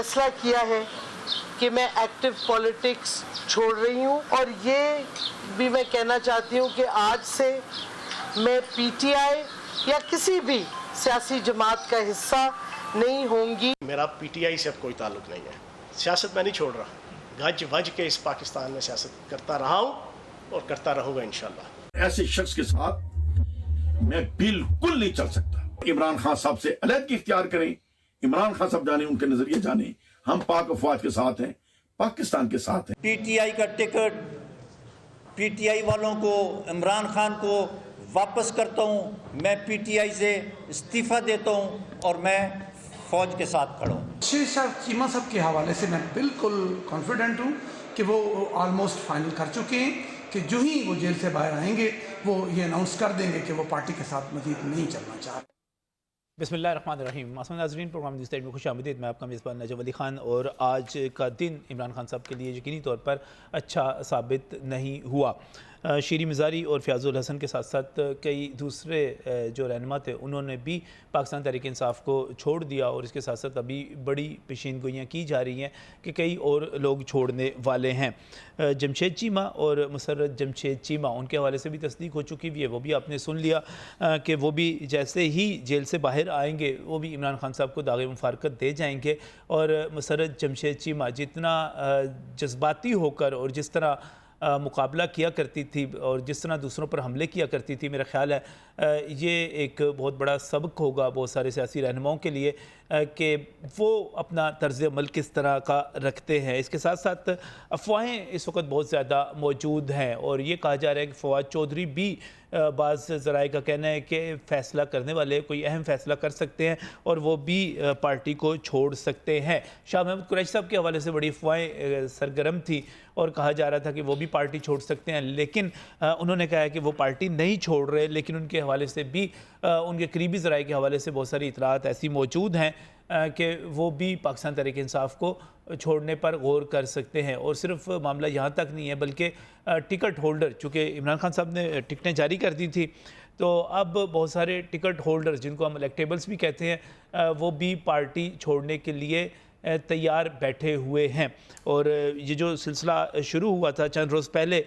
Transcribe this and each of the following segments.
फैसला किया है कि मैं एक्टिव पॉलिटिक्स छोड़ रही हूँ और ये भी मैं कहना चाहती हूँ कि आज से मैं पीटीआई या किसी भी सियासी जमात का हिस्सा नहीं होंगी। मेरा पीटीआई से अब कोई ताल्लुक नहीं है, सियासत मैं नहीं छोड़ रहा, गज वज के इस पाकिस्तान में सियासत करता रहा हूँ और करता रहूँगा इंशाल्लाह। ऐसे शख्स के साथ मैं बिल्कुल नहीं चल सकता। इमरान खान साहब से अलग इख्तियार करें, इमरान खान साहब जाने, उनके नजरिए जाने, हम पाक अफवाज के साथ हैं, पाकिस्तान के साथ हैं। पीटीआई का टिकट पीटीआई वालों को, इमरान खान को वापस करता हूं। मैं पीटीआई से इस्तीफा देता हूं और मैं फौज के साथ खड़ा हूं। शेर शाह चीमा साहब के हवाले से मैं बिल्कुल कॉन्फिडेंट हूं कि वो ऑलमोस्ट फाइनल कर चुके हैं कि जो ही वो जेल से बाहर आएंगे वो ये अनाउंस कर देंगे कि वो पार्टी के साथ मजीद नहीं चलना चाहते। बिस्मिल्लाहिर्रहमानिर्रहीम। मासूम नाज़रीन, प्रोग्राम न्यूज़ स्टेट में खुशामदीद। मैं आपका मेज़बान नजम अली खान। और आज का दिन इमरान खान साहब के लिए यकीनी तौर पर अच्छा साबित नहीं हुआ। शीरी मिज़ारी और फ़याज़ुल हसन के साथ साथ कई दूसरे जो रहनुमा थे उन्होंने भी पाकिस्तान तहरीक इंसाफ को छोड़ दिया और इसके साथ साथ अभी बड़ी पेशीनगोइयाँ की जा रही हैं कि कई और लोग छोड़ने वाले हैं। जमशेद चीमा और मुसर्रत जमशेद चीमा, उनके हवाले से भी तस्दीक हो चुकी हुई है। वो भी आपने सुन लिया कि वो भी जैसे ही जेल से बाहर आएंगे वो भी इमरान खान साहब को दाग़े मुफारकत दे जाएंगे। और मुसर्रत जमशेद चीमा जितना जज्बाती होकर और जिस तरह मुकाबला किया करती थी और जिस तरह दूसरों पर हमले किया करती थी, मेरा ख्याल है ये एक बहुत बड़ा सबक होगा बहुत सारे सियासी रहनुमाओं के लिए कि वो अपना तर्ज़ अमल किस तरह का रखते हैं। इसके साथ साथ अफवाहें इस वक्त बहुत ज़्यादा मौजूद हैं और ये कहा जा रहा है कि फवाद चौधरी भी बाज़ ज़राए का कहना है कि फ़ैसला करने वाले कोई अहम फ़ैसला कर सकते हैं और वो भी पार्टी को छोड़ सकते हैं। शाह महमूद कुरैशी साहब के हवाले से बड़ी अफवाहें सरगर्म थी और कहा जा रहा था कि वो भी पार्टी छोड़ सकते हैं, लेकिन उन्होंने कहा है कि वो पार्टी नहीं छोड़ रहे। लेकिन उनके हवाले से भी उनके करीबी ज़राए के हवाले से बहुत सारी इतलात ऐसी मौजूद हैं कि वो भी पाकिस्तान तहरीक इंसाफ को छोड़ने पर गौर कर सकते हैं। और सिर्फ मामला यहाँ तक नहीं है बल्कि टिकट होल्डर, चूँकि इमरान खान साहब ने टिकटें जारी कर दी थी तो अब बहुत सारे टिकट होल्डर्स जिनको हम इलेक्टेबल्स भी कहते हैं वो भी पार्टी छोड़ने के लिए तैयार बैठे हुए हैं। और ये जो सिलसिला शुरू हुआ था चंद रोज़ पहले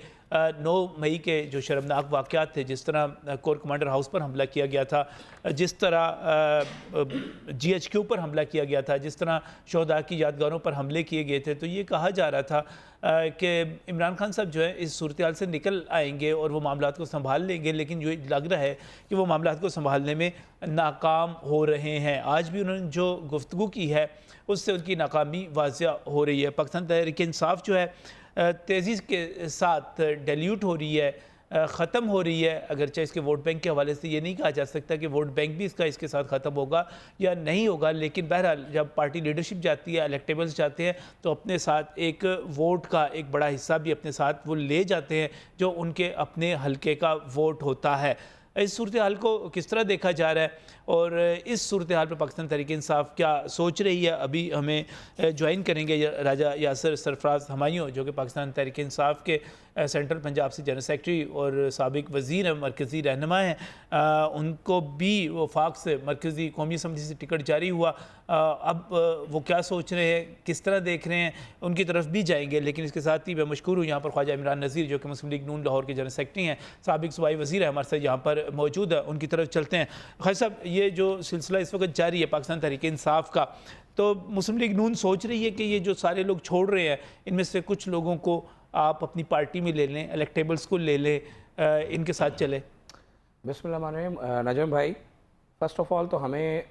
9 मई के जो शर्मनाक वाक़यात थे, जिस तरह कोर कमांडर हाउस पर हमला किया गया था, जिस तरह GHQ पर हमला किया गया था, जिस तरह शोहदा की यादगारों पर हमले किए गए थे, तो ये कहा जा रहा था कि इमरान खान साहब जो है इस सूरत हाल से निकल आएंगे और वो मामलात को संभाल लेंगे। लेकिन जो लग रहा है कि वो मामलात को संभालने में नाकाम हो रहे हैं। आज भी उन्होंने जो गुफ्तगू की है उससे उनकी नाकामी वाज़िया हो रही है। पाकिस्तान तहरीक इंसाफ जो है तेज़ी के साथ डिल्यूट हो रही है, ख़त्म हो रही है। अगरचे इसके वोट बैंक के हवाले से ये नहीं कहा जा सकता कि वोट बैंक भी इसके साथ ख़त्म होगा या नहीं होगा, लेकिन बहरहाल जब पार्टी लीडरशिप जाती है, इलेक्टेबल्स जाते हैं, तो अपने साथ एक वोट का एक बड़ा हिस्सा भी अपने साथ वो ले जाते हैं जो उनके अपने हलके का वोट होता है। इस सूरत हाल को किस तरह देखा जा रहा है और इस सूरत हाल पर पाकिस्तान तहरीक इंसाफ क्या सोच रही है, अभी हमें ज्वाइन करेंगे राजा यासर सरफराज हमायूं जो कि पाकिस्तान तहरीक इंसाफ के सेंट्रल पंजाब से जनरल सेक्रेटरी और साबिक वज़ीर मरकज़ी रहनुमा हैं। उनको भी वफाक से मरकज़ी कौमी असम्बली से टिकट जारी हुआ। अब वो क्या सोच रहे हैं, किस तरह देख रहे हैं, उनकी तरफ भी जाएंगे। लेकिन इसके साथ ही मैं मशकूर हूँ यहाँ पर ख्वाजा इमरान नज़ीर जो कि मुस्लिम लीग नून लाहौर के जनरल सेक्रेटरी हैं, साबिक सूबाई वज़ीर है, हमारे साथ यहाँ पर मौजूद है, उनकी तरफ चलते हैं। खैर साहब, ये जो सिलसिला इस वक्त जारी है पाकिस्तान तहरीक इंसाफ का, तो मुस्लिम लीग नून सोच रही है कि ये जो सारे लोग छोड़ रहे हैं इनमें से कुछ लोगों को आप अपनी पार्टी में ले लें, इलेक्टेबल्स को ले लें, इनके साथ चले। बिस्मिल्लाह नजम भाई, फ़र्स्ट ऑफ़ ऑल तो हमें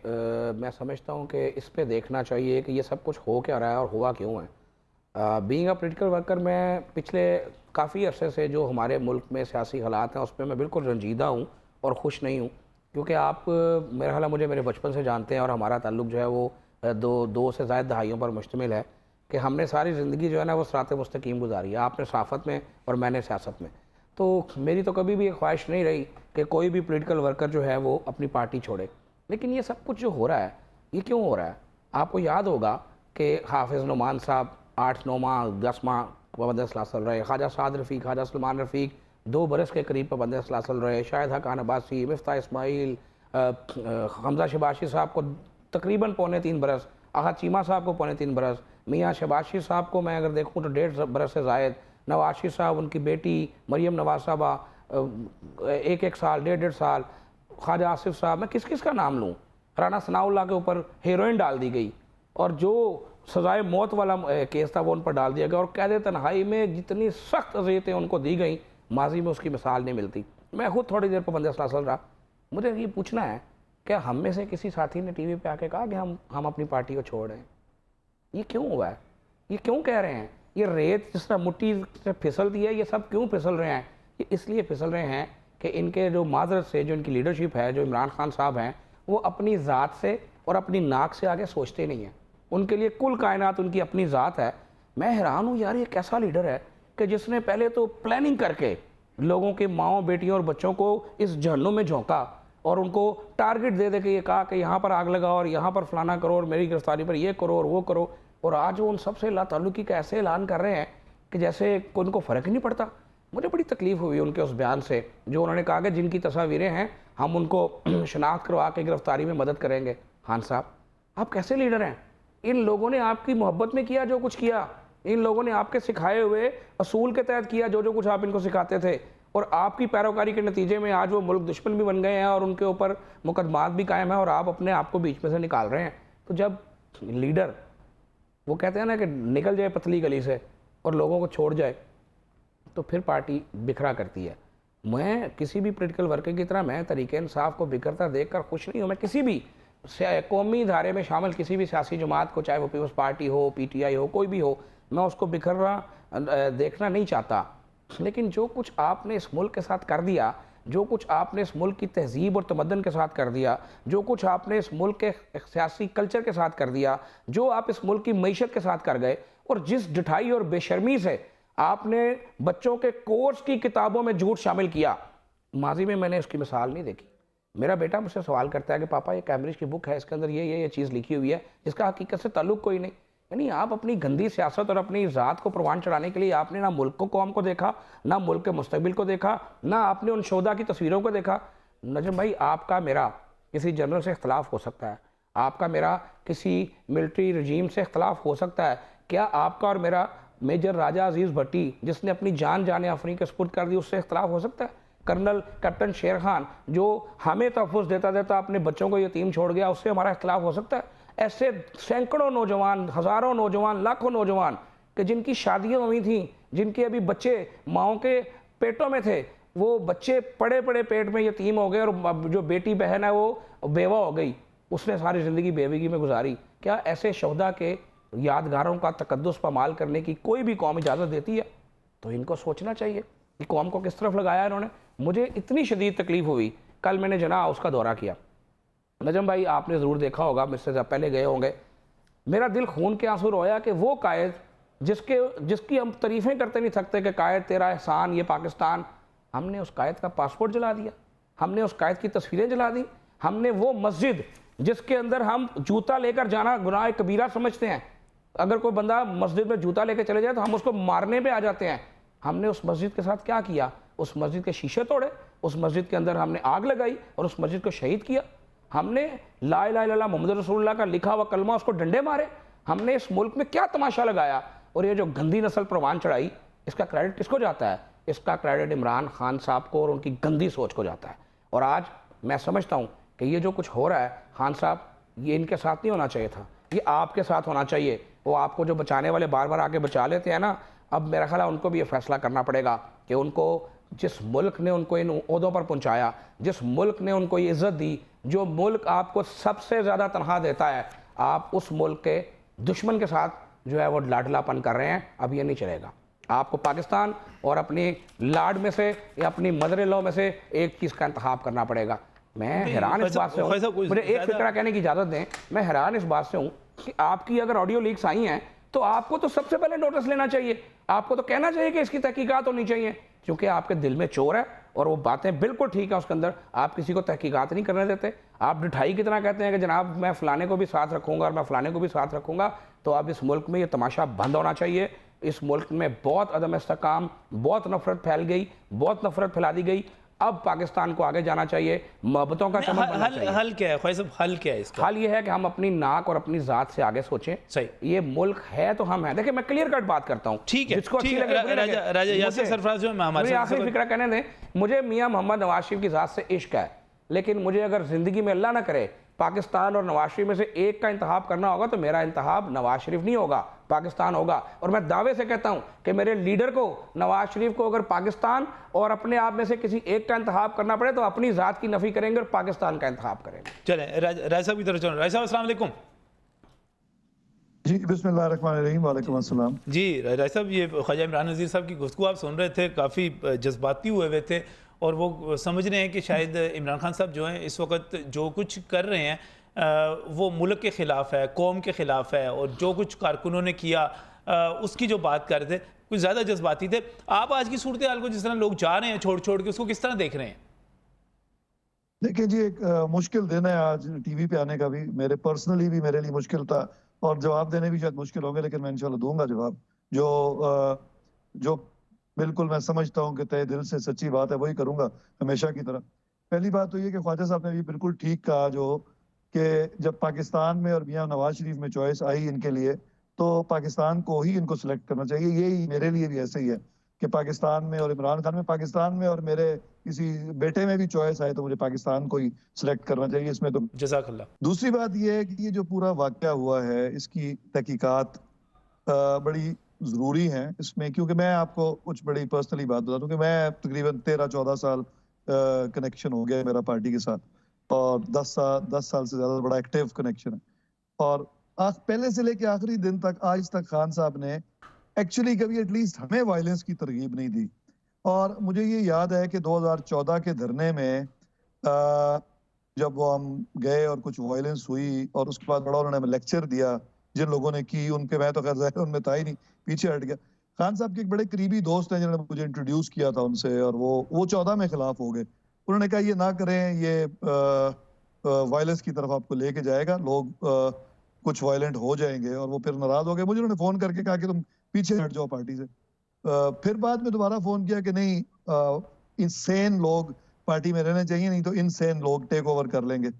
मैं समझता हूँ कि इस पे देखना चाहिए कि ये सब कुछ हो क्या रहा है और हुआ क्यों है। बीइंग अ पॉलिटिकल वर्कर, मैं पिछले काफ़ी अरसे से जो हमारे मुल्क में सियासी हालात हैं उस पर मैं बिल्कुल रंजीदा हूँ और ख़ुश नहीं हूँ, क्योंकि आप मेरा ख्याल मुझे मेरे बचपन से जानते हैं और हमारा ताल्लुक़ जो है वो दो से ज़ायद दहाइयों पर मुश्तमिल है कि हमने सारी ज़िंदगी जो है ना वो सिरात मुस्तकीम गुजारी है। आपने सहाफ़त में और मैंने सियासत में। तो मेरी तो कभी भी ये ख्वाहिश नहीं रही कि कोई भी पॉलिटिकल वर्कर जो है वो अपनी पार्टी छोड़े। लेकिन ये सब कुछ जो हो रहा है ये क्यों हो रहा है? आपको याद होगा कि हाफिज़ नुमान साहब 8-9 माह 10 माह पाबंद सलासल रहे, ख्वाजा साद रफ़ीक, ख्वाजा सलमान रफ़ीक 2 बरस के करीब पाबंद सलासल रहे, शाहिद हक़ान अब्बासी, मिफ्ता इस्माइल, हमज़ा शिबाशी साहब को तकरीबन 2.25 बरस आगा चीमा साहब को 3.25 बरस, मियाँ शहबाज शरीफ साहब को मैं अगर देखूँ तो 1.5 बरस से ज़ायद, नवाज शरीफ साहब, उनकी बेटी मरियम नवाज साहबा 1-1 साल, 1.5 साल, ख्वाजा आसिफ साहब, मैं किस किस का नाम लूँ। राना सनाउल्लाह के ऊपर हेरोइन डाल दी गई और जो सजाए मौत वाला केस था वो उन पर डाल दिया गया और कैद तन्हाई में जितनी सख्त अज़ियतें उनको दी गई, माजी में उसकी मिसाल नहीं मिलती। मैं खुद थोड़ी देर पाबंदी असल रहा। मुझे ये पूछना है, क्या हम में से किसी साथी ने टीवी पे आके कहा कि हम अपनी पार्टी को छोड़ रहे हैं? ये क्यों हुआ है? ये क्यों कह रहे हैं? ये रेत जिस तरह मुट्ठी से फिसलती है, ये सब क्यों फिसल रहे हैं? ये इसलिए फिसल रहे हैं कि इनके जो माजरत से, जो इनकी लीडरशिप है, जो इमरान खान साहब हैं, वो अपनी ज़ात से और अपनी नाक से आगे सोचते नहीं हैं। उनके लिए कुल कायनात उनकी अपनी ज़ात है। मैं हैरान हूँ यार, ये कैसा लीडर है कि जिसने पहले तो प्लानिंग करके लोगों के माओं, बेटियों और बच्चों को इस जहन्नुम में झोंका और उनको टारगेट दे दे के ये कहा कि यहाँ पर आग लगाओ और यहाँ पर फलाना करो और मेरी गिरफ्तारी पर ये करो और वो करो, और आज वो उन सबसे लाताल्लुकी का ऐसे ऐलान कर रहे हैं कि जैसे उनको फ़र्क ही नहीं पड़ता। मुझे बड़ी तकलीफ़ हुई उनके उस बयान से, जो उन्होंने कहा कि जिनकी तस्वीरें हैं हम उनको शनाख्त करवा के गिरफ्तारी में मदद करेंगे। खान साहब, आप कैसे लीडर हैं? इन लोगों ने आपकी मोहब्बत में किया जो कुछ किया, इन लोगों ने आपके सिखाए हुए असूल के तहत किया जो कुछ आप इनको सिखाते थे, और आपकी पैरोकारी के नतीजे में आज वो मुल्क दुश्मन भी बन गए हैं और उनके ऊपर मुकदमात भी कायम है और आप अपने आप को बीच में से निकाल रहे हैं। तो जब लीडर, वो कहते हैं ना कि निकल जाए पतली गली से और लोगों को छोड़ जाए, तो फिर पार्टी बिखरा करती है। मैं किसी भी पॉलिटिकल वर्कर की तरह मैं तरीके इंसाफ को बिखरता देखकर खुश नहीं हूँ। मैं किसी भी कौमी धारे में शामिल किसी भी सियासी जमात को, चाहे वो पीपल्स पार्टी हो, PTI हो, कोई भी हो, मैं उसको बिखर रहा देखना नहीं चाहता। लेकिन जो कुछ आपने इस मुल्क के साथ कर दिया, जो कुछ आपने इस मुल्क की तहजीब और तमद्दन के साथ कर दिया, जो कुछ आपने इस मुल्क के सियासी कल्चर के साथ कर दिया, जो आप इस मुल्क की मईशत के साथ कर गए, और जिस ढिठाई और बेशर्मी से आपने बच्चों के कोर्स की किताबों में झूठ शामिल किया, माजी में मैंने उसकी मिसाल नहीं देखी। मेरा बेटा मुझसे सवाल करता है कि पापा ये कैम्ब्रिज की बुक है, इसके अंदर ये चीज़ लिखी हुई है, इसका हकीकत से ताल्लुक़ कोई नहीं। यानी आप अपनी गंदी सियासत और अपनी ज़ात को प्रवान चढ़ाने के लिए आपने ना मुल्क को, कौम को देखा, ना मुल्क के मुस्तकबिल को देखा, ना आपने उन शोधा की तस्वीरों को देखा। नजम भाई, आपका मेरा किसी जनरल से इख्तलाफ हो सकता है, आपका मेरा किसी मिलिट्री रजीम से इख्तलाफ हो सकता है, क्या आपका और मेरा मेजर राजा अजीज़ भट्टी जिसने अपनी जान आफरीन के सपुर्द कर दी, उससे इख्तलाफ हो सकता है? कर्नल कैप्टन शेर खान जो हमें तहफ़्फ़ुज़ देता देता अपने बच्चों को यतीम छोड़ गया, उससे हमारा इख्तलाफ हो सकता है? ऐसे सैकड़ों नौजवान, हज़ारों नौजवान, लाखों नौजवान कि जिनकी शादियाँ हुई थी, जिनके अभी बच्चे माओं के पेटों में थे, वो बच्चे पड़े पड़े पेट में यतीम हो गए, और जो बेटी बहन है वो बेवा हो गई, उसने सारी ज़िंदगी बेवगी में गुजारी। क्या ऐसे शोहदा के यादगारों का तकद्दुस पामाल करने की कोई भी कौम इजाज़त देती है? तो इनको सोचना चाहिए कि कौम को किस तरफ लगाया इन्होंने। मुझे इतनी शदीद तकलीफ़ हुई, कल मैंने जना हाउस का दौरा किया। नजम भाई, आपने ज़रूर देखा होगा, मुझसे पहले गए होंगे। मेरा दिल खून के आंसू रोया कि वो कायद जिसकी हम तारीफ़ें करते नहीं थकते कि कायद तेरा एहसान, ये पाकिस्तान, हमने उस कायद का पासपोर्ट जला दिया, हमने उस कायद की तस्वीरें जला दी, हमने वो मस्जिद जिसके अंदर हम जूता लेकर जाना गुनाह कबीरा समझते हैं, अगर कोई बंदा मस्जिद में जूता लेकर चले जाए तो हम उसको मारने पे आ जाते हैं, हमने उस मस्जिद के साथ क्या किया? उस मस्जिद के शीशे तोड़े, उस मस्जिद के अंदर हमने आग लगाई और उस मस्जिद को शहीद किया। हमने ला इलाहा इल्लल्लाह मोहम्मद रसूलुल्लाह का लिखा हुआ कलमा, उसको डंडे मारे। हमने इस मुल्क में क्या तमाशा लगाया? और ये जो गंदी नस्ल प्रवान चढ़ाई, इसका क्रेडिट किसको जाता है? इसका क्रेडिट इमरान खान साहब को और उनकी गंदी सोच को जाता है। और आज मैं समझता हूँ कि ये जो कुछ हो रहा है, खान साहब, ये इनके साथ नहीं होना चाहिए था, ये आपके साथ होना चाहिए। वो आपको जो बचाने वाले बार बार आके बचा लेते हैं ना, अब मेरा ख्याल है उनको भी ये फैसला करना पड़ेगा कि उनको जिस मुल्क ने उनको इन ओहदों पर पहुंचाया, जिस मुल्क ने उनको ये इज़्ज़त दी, जो मुल्क आपको सबसे ज़्यादा तनख्वाह देता है, आप उस मुल्क के दुश्मन के साथ जो है वो लाडलापन कर रहे हैं। अब ये नहीं चलेगा। आपको पाकिस्तान और अपनी लाड में से या अपनी मदर इन लॉ में से एक चीज़ का इंतखाब करना पड़ेगा। मैं हैरान इस बात से हूँ, मुझे एक फिक्रा कहने की इजाज़त दें, मैं हैरान इस बात से हूँ कि आपकी अगर ऑडियो लीक्स आई हैं तो आपको तो सबसे पहले नोटिस लेना चाहिए, आपको तो कहना चाहिए कि इसकी तहकीकात होनी चाहिए, क्योंकि आपके दिल में चोर है और वो बातें बिल्कुल ठीक है उसके अंदर। आप किसी को तहकीकात नहीं करने देते, आप ढिठाई की तरह कहते हैं कि जनाब मैं फ़लाने को भी साथ रखूँगा और मैं फ़लाने को भी साथ रखूँगा। तो अब इस मुल्क में ये तमाशा बंद होना चाहिए। इस मुल्क में बहुत अदम इस्तेकाम, बहुत नफरत फैल गई, बहुत नफरत फैला दी गई। अब पाकिस्तान को आगे जाना चाहिए, मोहब्बतों का चमन बनना चाहिए। हल क्या है ख्वाहिश साहब, हल क्या है इसका? हाल ये है कि हम अपनी नाक और अपनी जात से आगे सोचें। सही। ये मुल्क है तो हम हैं। देखिए मैं क्लियर कट बात करता हूँ, ठीक है, जिसको ठीक अच्छी है। लगे, बुरी लगे। राजा यासिर सरफराज जो है, मैं हमारे मुझे साथ- आखिरी फिक्रा कहने दें, मुझे मियां मोहम्मद नवाज शरीफ की जात से इश्क है, लेकिन मुझे अगर जिंदगी में अल्लाह ना करे पाकिस्तान और नवाज शरीफ में से एक का इंतखाब करना होगा तो मेरा इंतखाब नवाज शरीफ नहीं होगा, पाकिस्तान होगा। और मैं दावे से कहता हूं कि मेरे लीडर को, नवाज शरीफ को, अगर पाकिस्तान और अपने आप में से किसी एक का इंतखाब करना पड़े तो अपनी जात की नफी करेंगे और पाकिस्तान का इंतखाब करेंगे। चलें राय साहब की तरफ चलो। राय साहब अस्सलाम वालेकुम। जी बिस्मिल्लाहिर्रहमानिर्रहीम, वालेकुम अस्सलाम। जी राय साहब, ये ख्वाजा इमरान नज़ीर साहब की गुफ्तगू आप सुन रहे थे, काफ़ी जज्बाती हुए थे और वो समझ रहे हैं कि शायद इमरान खान साहब जो हैं इस वक्त जो कुछ कर रहे हैं वो मुल्क के ख़िलाफ़ है, कौम के ख़िलाफ़ है, और जो कुछ कारकुनों ने किया उसकी जो बात कर रहे थे कुछ ज़्यादा जज्बाती थे। आप आज की सूरत हाल को, जिस तरह लोग जा रहे हैं छोड़ छोड़ के, उसको किस तरह देख रहे हैं? देखिए जी, एक मुश्किल दिन है आज टीवी पे आने का भी, मेरे पर्सनली भी मेरे लिए मुश्किल था और जवाब देने भी शायद मुश्किल होंगे, लेकिन मैं इंशाल्लाह दूंगा जवाब। जो बिल्कुल मैं समझता हूँ कि तहे दिल से सच्ची बात है वही करूंगा हमेशा की तरह। पहली बात तो ये कि ख्वाजा साहब ने भी बिल्कुल ठीक कहा जो कि जब पाकिस्तान में और मियां नवाज शरीफ में चॉइस आई इनके लिए तो पाकिस्तान को ही इनको सिलेक्ट करना चाहिए। यही मेरे लिए भी ऐसे ही है कि पाकिस्तान में और इमरान खान में, पाकिस्तान में और मेरे किसी बेटे में भी चॉइस आए तो मुझे पाकिस्तान को ही सिलेक्ट करना चाहिए। इसमें तो जज़ाकल्लाह। दूसरी बात यह है कि ये जो पूरा वाकया हुआ है इसकी तहकीकात बड़ी ज़रूरी है इसमें, क्योंकि मैं आपको कुछ बड़ी पर्सनली बात बता दूं कि मैं तकरीबन 13-14 साल कनेक्शन हो गया मेरा पार्टी के साथ और 10 साल से ज़्यादा बड़ा एक्टिव कनेक्शन है। और पहले से लेके आखिरी दिन तक आज तक खान साहब ने एक्चुअली कभी एटलीस्ट हमें वायलेंस की तरगीब नहीं दी। और मुझे ये याद है कि 2014 के धरने में जब वो हम गए और कुछ वायलेंस हुई और उसके बाद बड़ा उन्होंने लेक्चर दिया जिन लोगों ने की उन पे, मैं तो खैर ज़ाहिर उनमें था ही नहीं, पीछे हट गया। खान साहब के एक बड़े करीबी दोस्त हैं जिन्होंने मुझे इंट्रोड्यूस किया था उनसे, और वो 14 में खिलाफ हो गए। उन्होंने कहा ये ना करें, ये वायलेंस की तरफ आपको लेके जाएगा, लोग कुछ वायलेंट हो जाएंगे, और वो फिर नाराज हो गए। मुझे उन्होंने फोन करके कहा कि तुम पीछे हट जाओ पार्टी से। फिर बाद में दोबारा फोन किया कि नहीं, इनसेन लोग पार्टी में रहने चाहिए, नहीं तो इनसेन लोग टेक ओवर कर लेंगे।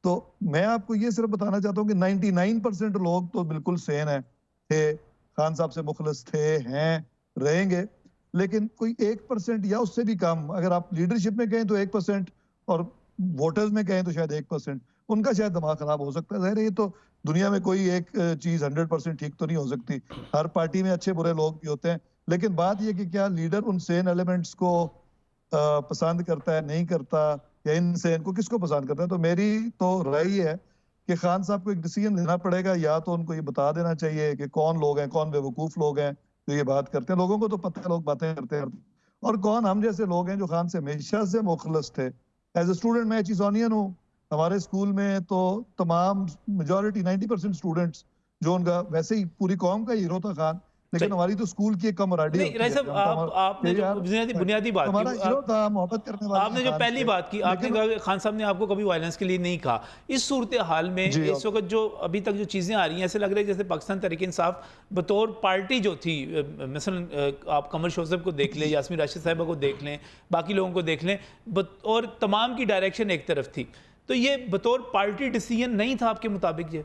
तो मैं आपको ये सिर्फ बताना चाहता हूँ कि 99% लोग तो बिल्कुल सेन है, थे खान साहब से मुखलिस थे, हैं, रहेंगे, लेकिन कोई 1% या उससे भी कम, अगर आप लीडरशिप में कहें तो 1% और वोटर्स में कहें तो शायद 1%, उनका शायद दिमाग खराब हो सकता है। ज़ाहिर है ये तो दुनिया में कोई एक चीज 100% ठीक तो नहीं हो सकती, हर पार्टी में अच्छे बुरे लोग भी होते हैं, लेकिन बात ये कि क्या लीडर उन सेन एलिमेंट्स को पसंद करता है, नहीं करता, या इन सेन को किसको पसंद करता है। तो मेरी तो राय है कि खान साहब को एक डिसीजन लेना पड़ेगा, या तो उनको ये बता देना चाहिए कि कौन लोग हैं, कौन बेवकूफ लोग हैं जो ये बात करते हैं, लोगों को तो पता है लोग बातें करते हैं, और कौन हम जैसे लोग हैं जो खान से हमेशा से मुखलिस थे। एज ए स्टूडेंट मैं चीजोनियन हूँ, हमारे स्कूल में तो तमाम मेजॉरिटी 90% स्टूडेंट्स जो उनका वैसे ही पूरी कौम का हीरो था खान, लेकिन हमारी तो स्कूल की एक कमराडी नहीं राय साहब, आपने जो बुनियादी बात हमारा हीरो था, मोहब्बत करने वाला, आपने जो पहली बात की, आपने कहा कि खान साहब ने आपको कभी वायलेंस के लिए नहीं कहा। इस सूरत हाल में इस वक्त जो अभी तक जो चीज़ें आ रही हैं, ऐसे लग रहा है जैसे पाकिस्तान तहरीक इंसाफ बतौर पार्टी जो थी, मसलन आप कमर शोज़ब को देख लें, यास्मीन राशिद साहिबा को देख लें, बाकी लोगों को देख लें, और तमाम की डायरेक्शन एक तरफ थी, तो ये बतौर पार्टी डिसीजन नहीं था आपके मुताबिक? ये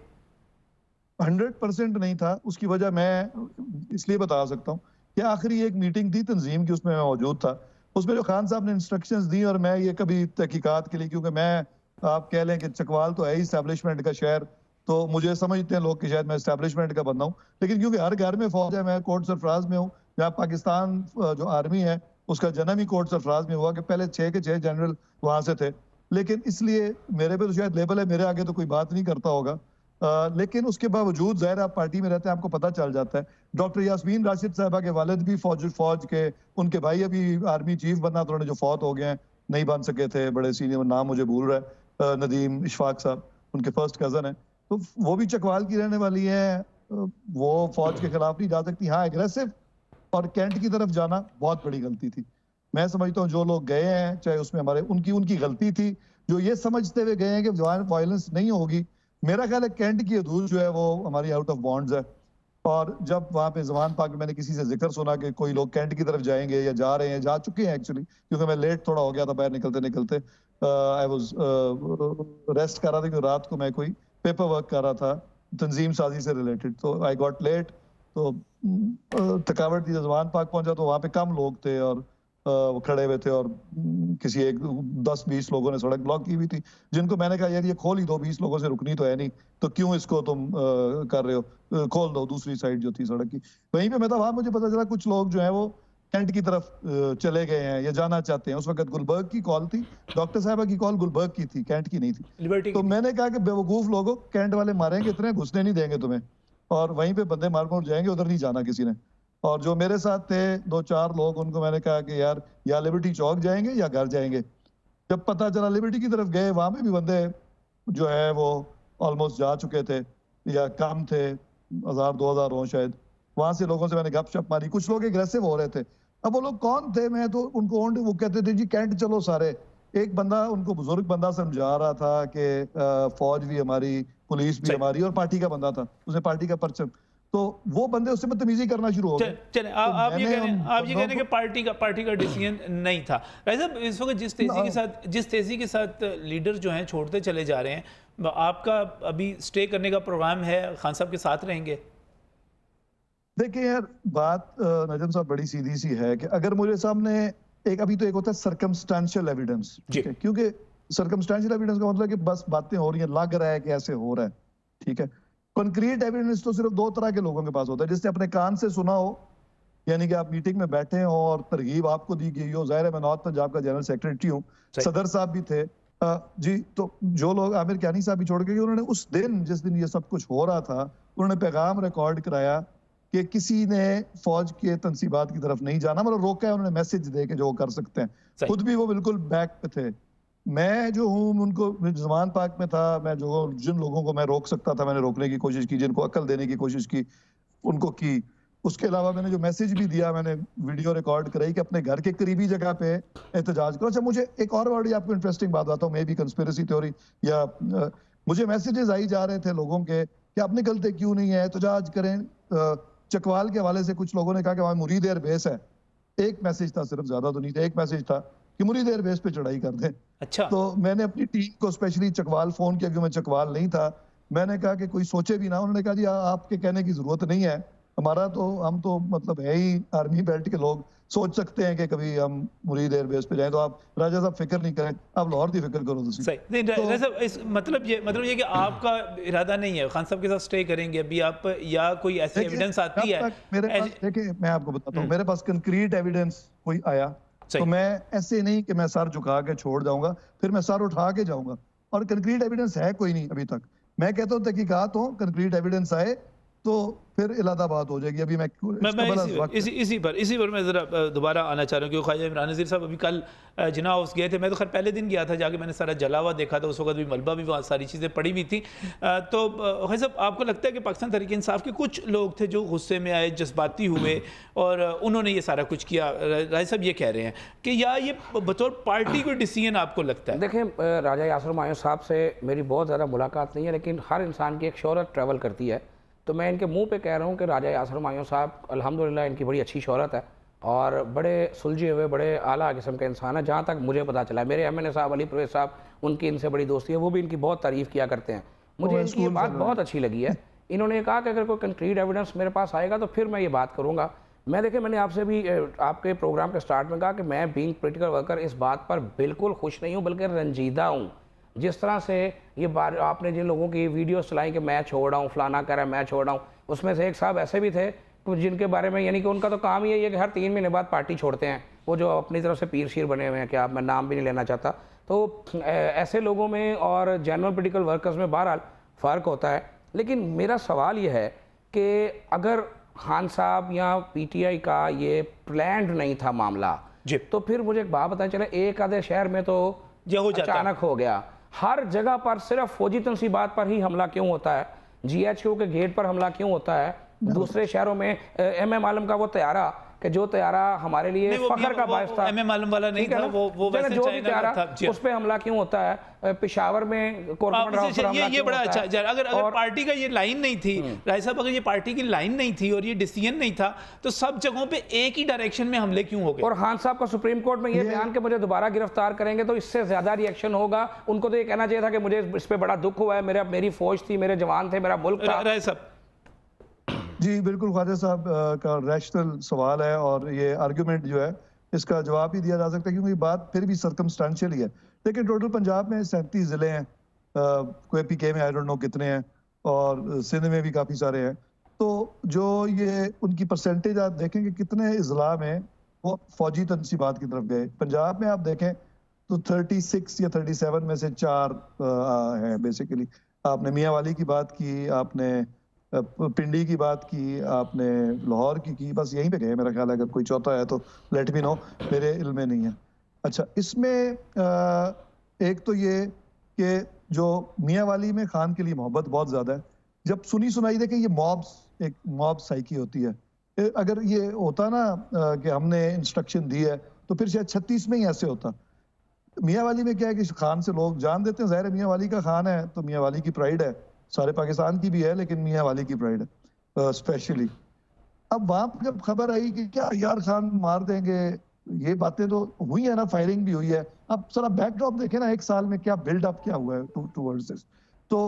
100% नहीं था। उसकी वजह मैं इसलिए बता सकता हूँ कि आखिरी एक मीटिंग थी तंजीम की, उसमें मैं मौजूद था। उसमें जो खान साहब ने इंस्ट्रक्शंस दी, और मैं ये कभी तहकीकात के लिए, क्योंकि मैं, आप कह लें कि चकवाल तो है ही इस्टेब्लिशमेंट का शहर, तो मुझे समझते हैं लोग कि शायद मैं इस्टेब्लिशमेंट का बंदा हूँ, लेकिन क्योंकि हर घर में फौज है, मैं कोर्ट सरफराज में हूँ, जहाँ पाकिस्तान जो आर्मी है उसका जन्म ही कोर्ट सरफराज में हुआ, कि पहले 6 के 6 जनरल वहां से थे, लेकिन इसलिए मेरे पे तो शायद लेबल है, मेरे आगे तो कोई बात नहीं करता होगा। लेकिन उसके बावजूद ज़ाहिर आप पार्टी में रहते हैं, आपको पता चल जाता है। डॉक्टर यास्मीन राशिद साहबा के वालिद भी फौज के, उनके भाई अभी आर्मी चीफ बनना था, उन्होंने जो फौत हो गए हैं, नहीं बन सके थे, बड़े सीनियर, नाम मुझे भूल रहा है, नदीम इशफाक साहब, उनके फर्स्ट कजन है, तो वो भी चकवाल की रहने वाली है, वो फौज के खिलाफ नहीं जा सकती। हाँ, एग्रेसिव और कैंट की तरफ जाना बहुत बड़ी गलती थी। मैं समझता हूँ जो लोग गए हैं, चाहे उसमें हमारे उनकी गलती थी, जो ये समझते हुए गए हैं कि वायलेंस नहीं होगी। मेरा ख्याल है कैंट की हदूद जो है वो हमारी आउट ऑफ बॉन्ड्स है, और जब वहाँ पे जमान पाक में मैंने किसी से जिक्र सुना कि कोई लोग कैंट की तरफ जाएंगे या जा रहे हैं, जा चुके हैं एक्चुअली, क्योंकि मैं लेट थोड़ा हो गया था बाहर निकलते निकलते, आई वाज रेस्ट कर रहा था क्योंकि रात को मैं कोई पेपर वर्क कर रहा था तंजीम साजी से रिलेटेड, तो आई गॉट लेट, तो थकावट थी। जमान पाक पहुंचा तो वहाँ पे कम लोग थे और वो खड़े हुए थे और किसी 10-20 लोगों ने सड़क ब्लॉक की हुई थी, जिनको मैंने कहा यार ये खोल ही दो, 20 लोगों से रुकनी तो है नहीं, तो क्यों इसको तुम कर रहे हो, खोल दो दूसरी साइड जो थी सड़क की। वहीं पे मैं था, वहां मुझे पता चला कुछ लोग जो है वो कैंट की तरफ चले गए हैं या जाना चाहते हैं। उस वक्त गुलबर्ग की कॉल थी, डॉक्टर साहबा की कॉल गुलबर्ग की थी, कैंट की नहीं थी। लिबर्टी तो मैंने कहा कि बेवकूफ लोगों, कैंट वाले मारेंगे इतने, घुसने नहीं देंगे तुम्हें, और वहीं पे बंदे मार मार जाएंगे, उधर नहीं जाना किसी ने। और जो मेरे साथ थे 2-4 लोग, उनको मैंने कहा कि यार या लिबर्टी चौक जाएंगे या घर जाएंगे। जब पता चला लिबर्टी की तरफ गए, वहां पे भी बंदे जो है वो ऑलमोस्ट जा चुके थे या कम थे, 1000-2000 हो शायद। वहां से लोगों से मैंने गपशप मारी, कुछ लोग एग्रेसिव हो रहे थे। अब वो लोग कौन थे, मैं तो उनको वो कहते थे जी कैंट चलो सारे। एक बंदा उनको बुजुर्ग बंदा समझा रहा था कि फौज भी हमारी, पुलिस भी हमारी, और पार्टी का बंदा था, उसने पार्टी का परचम, तो वो बंदे उससे बदतमीजी करना शुरू हो गए। चले आप ये कह रहे हैं कि पार्टी का डिसीजन नहीं था। राय साहब, इस वक्त जिस तेजी के साथ लीडर जो हैं छोड़ते चले जा रहे हैं, आपका अभी स्टे करने का प्रोग्राम है, खान साहब के साथ रहेंगे? देखिए यार, बात नजम साहब बड़ी सीधी सी है कि अगर मुझे सामने अभी तो एक होता है सर्कमस्टेंशियल एविडेंस, क्योंकि सर्कमस्टेंशियल एविडेंस का मतलब है कि बस बातें हो रही हैं, लग रहा है कि ऐसे हो रहा है, ठीक है। कंक्रीट एविडेंस तो सिर्फ 2 तरह के लोगों के पास होता है, जिसने अपने कान से सुना हो, यानी कि आप मीटिंग में बैठे हैं और तरगीब आपको दी गई हो। जाहिर है मैं नॉर्थ पंजाब का जनरल सेक्रेटरी हूँ, सदर साहब भी थे जी, तो जो लोग आमिर कियानी साहब भी छोड़ के गए, उन्होंने उस दिन, जिस दिन ये सब कुछ हो रहा था, उन्होंने पैगाम रिकॉर्ड कराया कि किसी ने फौज के तनसीबात की तरफ नहीं जाना, मतलब रोका है उन्होंने, मैसेज दे के जो कर सकते हैं। खुद भी वो बिल्कुल बैक पे थे। मैं जो हूँ उनको, जमान पाक में था, मैं जिन लोगों को मैं रोक सकता था मैंने रोकने की कोशिश की, जिनको अकल देने की कोशिश की उनको की। उसके अलावा मैंने जो मैसेज भी दिया, मैंने वीडियो रिकॉर्ड कराई कि अपने घर के करीबी जगह पे एहतजाज करो। अच्छा, मुझे एक और बड़ी आपको इंटरेस्टिंग बात बताता हूँ, मे बी कंस्पिरेसी थ्योरी, या मुझे मैसेजेस आई जा रहे थे लोगों के कि आप निकलते क्यों नहीं है, एहतजाज करें। चकवाल के हवाले से कुछ लोगों ने कहा कि वहां मुरीद एयरबेस है, एक मैसेज था, सिर्फ ज्यादा तो नहीं था, एक मैसेज था कि मुरीद एयरबेस पे चढ़ाई कर दें। अच्छा, तो मैंने अपनी टीम को स्पेशली चकवाल फोन किया, क्योंकि मैं चकवाल नहीं था। मैंने कहा कि कोई सोचे भी ना। उन्होंने कहा जी आपके कहने की जरूरत नहीं है, हम तो मतलब है ही आर्मी बेल्ट के लोग, सोच सकते हैं कि कभी हम मुरीद एयरबेस पे जाएं, तो आप राजा साहब फिक्र नहीं करें, आप लाहौर की फिक्र करो। सही नहीं, राजा साहब, इस मतलब ये कि आपका इरादा नहीं है खान साहब के साथ स्टे करेंगे अभी आप, या कोई ऐसी एविडेंस आती है? मेरे पास, देखिए मैं आपको बताता हूँ, मेरे पास कंक्रीट एविडेंस कोई आया तो मैं ऐसे नहीं कि मैं सर झुका के छोड़ जाऊंगा, फिर मैं सर उठा के जाऊंगा, और कंक्रीट एविडेंस है कोई नहीं अभी तक। मैं कहता हूँ तहकीकात हो, कंक्रीट एविडेंस आए तो फिर इलाहाबाद हो जाएगी। अभी मैं इसी पर मैं ज़रा दोबारा आना चाह रहा हूँ, क्योंकि ख्वाजा इमरान नज़ीर साहब अभी कल जिना हाउस गए थे। मैं तो खैर पहले दिन गया था, जाके मैंने सारा जला हुआ देखा था, उस वक्त भी मलबा भी वहाँ सारी चीज़ें पड़ी हुई थी। तो ख्वाजा साहब, आपको लगता है कि पाकिस्तान तहरीक इंसाफ के कुछ लोग थे जो गुस्से में आए, जज्बाती हुए और उन्होंने ये सारा कुछ किया? राय साहब ये कह रहे हैं कि या ये बतौर पार्टी को डिसीजन आपको लगता है? देखें, राजा यासर मायूं साहब से मेरी बहुत ज़्यादा मुलाकात नहीं है, लेकिन हर इंसान की एक शोहरत ट्रैवल करती है। तो मैं इनके मुंह पे कह रहा हूँ कि राजा यासर मायूं साहब अल्हम्दुलिल्लाह इनकी बड़ी अच्छी शोहरत है और बड़े सुलझे हुए, बड़े आला किस्म के इंसान है। जहाँ तक मुझे पता चला है, मेरे MNA साहब अली परवेज़ साहब, उनकी इनसे बड़ी दोस्ती है, वो भी इनकी बहुत तारीफ़ किया करते हैं। मुझे इनकी ये बात बहुत अच्छी लगी है। इन्होंने कहा कि अगर कोई कंक्रीट एविडेंस मेरे पास आएगा तो फिर मैं ये बात करूँगा। मैं देखिए, मैंने आपसे भी आपके प्रोग्राम के स्टार्ट में कहा कि मैं बीइंग पॉलिटिकल वर्कर इस बात पर बिल्कुल खुश नहीं हूँ, बल्कि रंजीदा हूँ। जिस तरह से ये बात आपने जिन लोगों की वीडियोस चलाई कि मैं छोड़ रहा हूँ, फलाना कह रहा है मैं छोड़ रहा हूँ, उसमें से एक साहब ऐसे भी थे जिनके बारे में, यानी कि उनका तो काम ही है कि हर 3 महीने बाद पार्टी छोड़ते हैं, वो जो अपनी तरफ से पीर शीर बने हुए हैं, क्या मैं नाम भी नहीं लेना चाहता। तो ऐसे लोगों में और जनरल पॉलिटिकल वर्कर्स में बहरहाल फ़र्क होता है। लेकिन मेरा सवाल ये है कि अगर खान साहब या PTI का ये प्लान्ड नहीं था मामला, तो फिर मुझे एक बात बताएं, चले एक आधे शहर में तो अचानक हो गया, हर जगह पर सिर्फ फौजी तनसीबात पर ही हमला क्यों होता है? GHQ के गेट पर हमला क्यों होता है? दूसरे शहरों में MM आलम का वो तैयारा कि जो तैयारा हमारे लिए नहीं, वो फख्र का बायस था, हमें मालूम वाला नहीं ठीक है था, ना? वो चलो, वैसे जो भी चाइना तैयारा का था। जी उस पे हमला क्यों होता है, पेशावर में कॉर्पोरेट हाउस पर हमला ये क्यों बड़ा होता अच्छा है? जरा, अगर पार्टी का ये लाइन नहीं थी राय साहब, अगर ये पार्टी की लाइन नहीं थी और ये डिसीजन नहीं था तो सब जगहों पे एक ही डायरेक्शन में हमले क्यों हो गए? और खान साहब का सुप्रीम कोर्ट में ये बयान कि मुझे दोबारा गिरफ्तार करेंगे तो इससे ज्यादा रिएक्शन होगा। उनको तो ये कहना चाहिए था कि मुझे इस पे बड़ा दुख हुआ है, मेरी फौज थी, मेरे जवान थे, मेरा मुल्क था। राय साहब जी बिल्कुल, ख्वाजा साहब का रैशनल सवाल है और ये आर्गुमेंट जो है इसका जवाब ही दिया जा सकता है, क्योंकि बात फिर भी सर्कमस्टांशियल ही है। लेकिन टोटल पंजाब में 37 ज़िले हैं, कोई पीके में आई डोंट नो कितने हैं, और सिंध में भी काफ़ी सारे हैं। तो जो ये उनकी परसेंटेज आप देखेंगे कितने अजला में वो फौजी तनसीबात की तरफ गए। पंजाब में आप देखें तो 36 या 37 में से 4 हैं बेसिकली। आपने मियाँ वाली की बात की, आपने पिंडी की बात की, आपने लाहौर की, बस यहीं पे गए मेरा ख्याल है। अगर कोई चौथा है तो लेट मी नो, मेरे इल्म में नहीं है। अच्छा, इसमें एक तो ये कि जो मियाँ वाली में खान के लिए मोहब्बत बहुत ज़्यादा है। जब सुनी सुनाई देखें, ये एक मॉब साइकी होती है। अगर ये होता ना कि हमने इंस्ट्रक्शन दी है तो फिर शायद 36 में ही ऐसे होता। मियाँ वाली में क्या है कि खान से लोग जान देते हैं, ज़ाहिर है मियाँ वाली का खान है तो मियाँ वाली की प्राइड है, सारे पाकिस्तान की भी है लेकिन मियाँ वाली की प्राइड है स्पेशली। अब वहां पर जब खबर आई कि क्या यार खान मार देंगे, ये बातें तो हुई है ना, फायरिंग भी हुई है। अब सारा बैकड्रॉप देखे ना, एक साल में क्या बिल्डअप क्या हुआ है टूवर्ड्स दिस। तो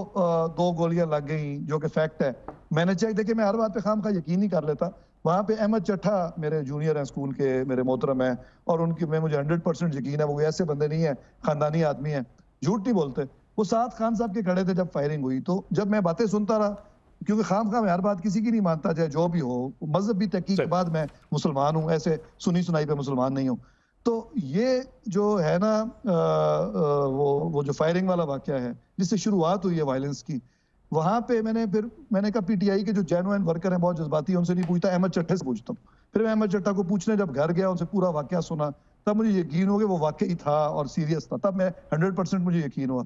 2 गोलियां लग गई जो कि फैक्ट है। मैंने चेक देखे, मैं हर बात पे खाम का यकीन नहीं कर लेता। वहां पे अहमद चट्ठा मेरे जूनियर हैं स्कूल के, मेरे मोहतरम हैं, और उनकी में मुझे 100% यकीन है वो ऐसे बंदे नहीं है, खानदानी आदमी है, झूठ नहीं बोलते। वो साथ खान साहब के खड़े थे जब फायरिंग हुई। तो जब मैं बातें सुनता रहा, क्योंकि खाम मैं हर बात किसी की नहीं मानता, चाहे जो भी हो, मजहबी तहकीक के बाद मैं मुसलमान हूँ, ऐसे सुनी सुनाई पे मुसलमान नहीं हूँ। तो ये जो है ना वो जो फायरिंग वाला वाकया है जिससे शुरुआत हुई है वायलेंस की, वहां पे मैंने कहा पीटीआई के जो जेन्युइन वर्कर हैं, बहुत जज्बाती है, उनसे नहीं पूछता, अहमद चट्ठे से पूछता हूँ। फिर मैं अहमद चट्ठा को पूछने जब घर गया, उनसे पूरा वाकया सुना, तब मुझे यकीन हो गया वो वाकई था और सीरियस था। तब मैं 100% मुझे यकीन हुआ।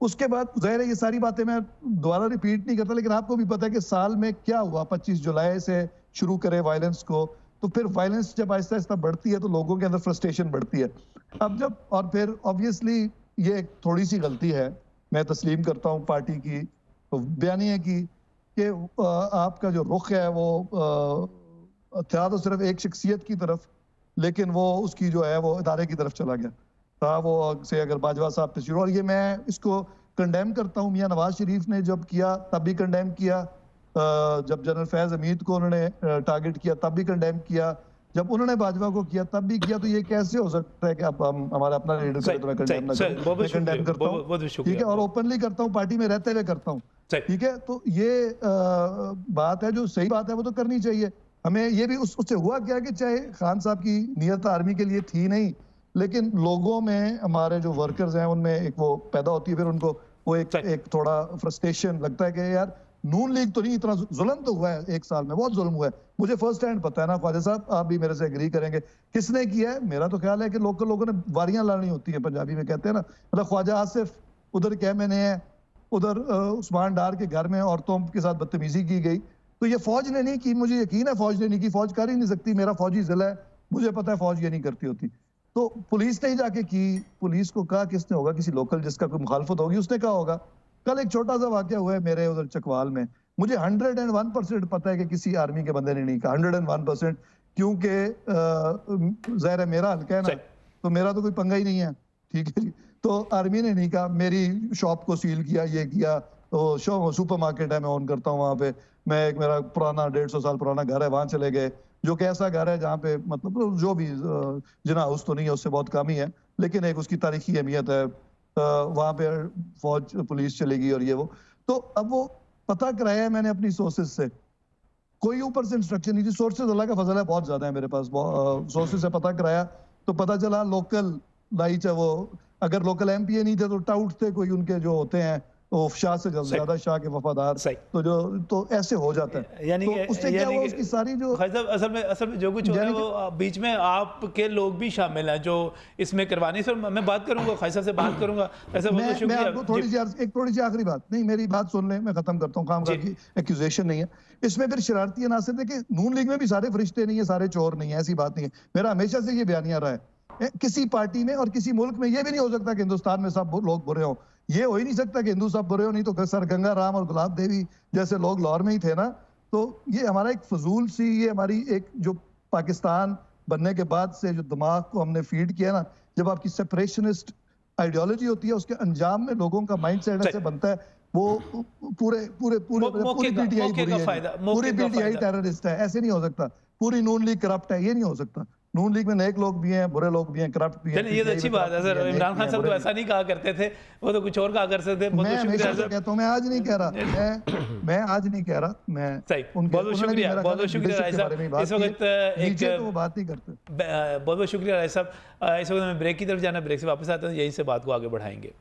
उसके बाद ज़ाहिर है ये सारी बातें मैं दोबारा रिपीट नहीं करता, लेकिन आपको भी पता है कि साल में क्या हुआ। 25 जुलाई से शुरू करे वायलेंस को, तो फिर वायलेंस जब आहिस्ता आहिस्ता बढ़ती है तो लोगों के अंदर फ्रस्ट्रेशन बढ़ती है। अब जब और फिर ऑब्वियसली ये एक थोड़ी सी गलती है, मैं तस्लीम करता हूँ पार्टी की बयानिए की, कि आपका जो रुख है वो था तो सिर्फ एक शख्सियत की तरफ, लेकिन वो उसकी जो है वो इदारे की तरफ चला गया था। वो से अगर बाजवा साहब तशरीफ, और ये मैं इसको कंडेम करता हूँ। मियाँ नवाज शरीफ ने जब किया तब भी कंडेम किया, जब जनरल फैज हमीद को उन्होंने टारगेट किया तब भी कंडेम किया, जब उन्होंने बाजवा को किया तब भी किया। तो ये कैसे हो सकता है कि अब हम हमारा अपना लीडर करे तो मैं कंडेम ना करूं? मैं कंडेम करता हूँ, ठीक है, और ओपनली करता हूँ, पार्टी में रहते हुए करता हूँ, ठीक है। तो ये बात है, जो सही बात है वो तो करनी चाहिए हमें। ये भी उससे हुआ क्या कि चाहे खान साहब की नीयत आर्मी के लिए थी नहीं, लेकिन लोगों में, हमारे जो वर्कर्स हैं उनमें एक वो पैदा होती है, फिर उनको वो एक थोड़ा फ्रस्ट्रेशन लगता है कि यार नून लीग तो नहीं, इतना जुल्म तो हुआ है, 1 साल में बहुत जुल्म हुआ है। मुझे फर्स्ट हैंड पता है ना ख्वाजा साहब, आप भी मेरे से एग्री करेंगे। किसने किया है? मेरा तो ख्याल है कि लोकल लोगों ने वारियां लानी होती है, पंजाबी में कहते हैं ना, मतलब ख्वाजा आसिफ उधर क्या मैंने है, उधर उस्मान डार के घर में औरतों के साथ बदतमीजी की गई। तो ये फौज ने नहीं की, मुझे यकीन है फौज ने नहीं की, फौज कर ही नहीं सकती, मेरा फौजी जिला है, मुझे पता है फौज ये नहीं करती होती। तो पुलिस ने ही जाके की, पुलिस को कहा किसने होगा, किसी लोकल जिसका कोई मुखालफत होगी उसने कहा होगा। कल एक छोटा सा वाकया हुआ है मेरे उधर चकवाल में, मुझे 101% पता है कि किसी आर्मी के बंदे ने नहीं कहा, 101%, क्योंकि ज़ाहिर है मेरा हल्का है ना, तो मेरा तो कोई पंगा ही नहीं है, ठीक है जी। तो आर्मी ने नहीं कहा, मेरी शॉप को सील किया, ये किया, तो सुपर मार्केट है मैं ऑन करता हूँ वहाँ पे, मैं एक मेरा पुराना 150 साल पुराना घर है वहाँ चले गए, जो कि ऐसा घर है जहाँ पे मतलब जो भी जिना हाउस तो नहीं है, उससे बहुत कम ही है, लेकिन एक उसकी तारीखी अहमियत है। वहाँ पे फौज पुलिस चलेगी और ये वो, तो अब वो पता कराया है मैंने अपनी सोर्सेज से, कोई ऊपर से इंस्ट्रक्शन नहीं थी। सोर्सेज अल्लाह का फजल है बहुत ज्यादा है मेरे पास, सोर्सेज से पता कराया तो पता चला लोकल लाई, चाहे वो अगर लोकल एमपीए नहीं थे तो टाउट थे कोई उनके जो होते हैं वो शाह से ज्यादा शाह के वफादार, सही। तो ऐसे हो जाता है। यानी तो कि उससे क्या हुआ, उसकी सारी जो भाई साहब असल में जो कुछ हो रहा है वो बीच में आपके लोग भी शामिल हैं जो इसमें करवाने। सर मैं बात करूंगा, खाई साहब से बात करूंगा। ऐसा बहुत बहुत मैं आपको शुक्रिया। थोड़ी सी आखिरी बात, नहीं मेरी बात सुन लें, मैं खत्म करता हूँ, काम की एक्यूजेशन नहीं है इसमें। फिर शरारती अनासर, देखिए नून लीग में भी सारे फरिश्ते नहीं है, सारे चोर नहीं है, ऐसी बात नहीं है। मेरा हमेशा से ये बयानिया रहा है, किसी पार्टी में और किसी मुल्क में ये भी नहीं हो सकता कि हिंदुस्तान में सब लोग बुरे हों। ये हो ही नहीं सकता कि हिंदू सब बुरे हो, नहीं तो सर गंगा राम और गुलाब देवी जैसे लोग लाहौर में ही थे ना। तो ये हमारा एक फजूल सी, ये हमारी एक जो पाकिस्तान बनने के बाद से जो दिमाग को हमने फीड किया ना, जब आपकी सेपरेशनिस्ट आइडियोलॉजी होती है, उसके अंजाम में लोगों का माइंडसेट ऐसे बनता है, वो पूरे पूरे पूरे पूरी पीटीआई पूरी पीटीआई टेररिस्ट है। ऐसे नहीं हो सकता। पूरी नून लीग करप्ट है, ये नहीं हो सकता। नून लीग में नेक लोग भी हैं, बुरे लोग भी हैं, करप्ट भी हैं। ये तो अच्छी बात है सर। इमरान खान साहब तो ऐसा नहीं कहा करते थे, वो तो कुछ और कहा करते थे। मैं हमेशा से कहता हूँ, मैं आज नहीं कह रहा, मैं आज नहीं कह रहा, मैं बहुत बहुत शुक्रिया, बहुत बहुत शुक्रिया राय साहब। इस वक्त एक वो बात नहीं करते। बहुत बहुत शुक्रिया राय साहब। इस वक्त मैं ब्रेक की तरफ जाना, ब्रेक से वापस आता हूँ, यहीं से बात को आगे बढ़ाएंगे।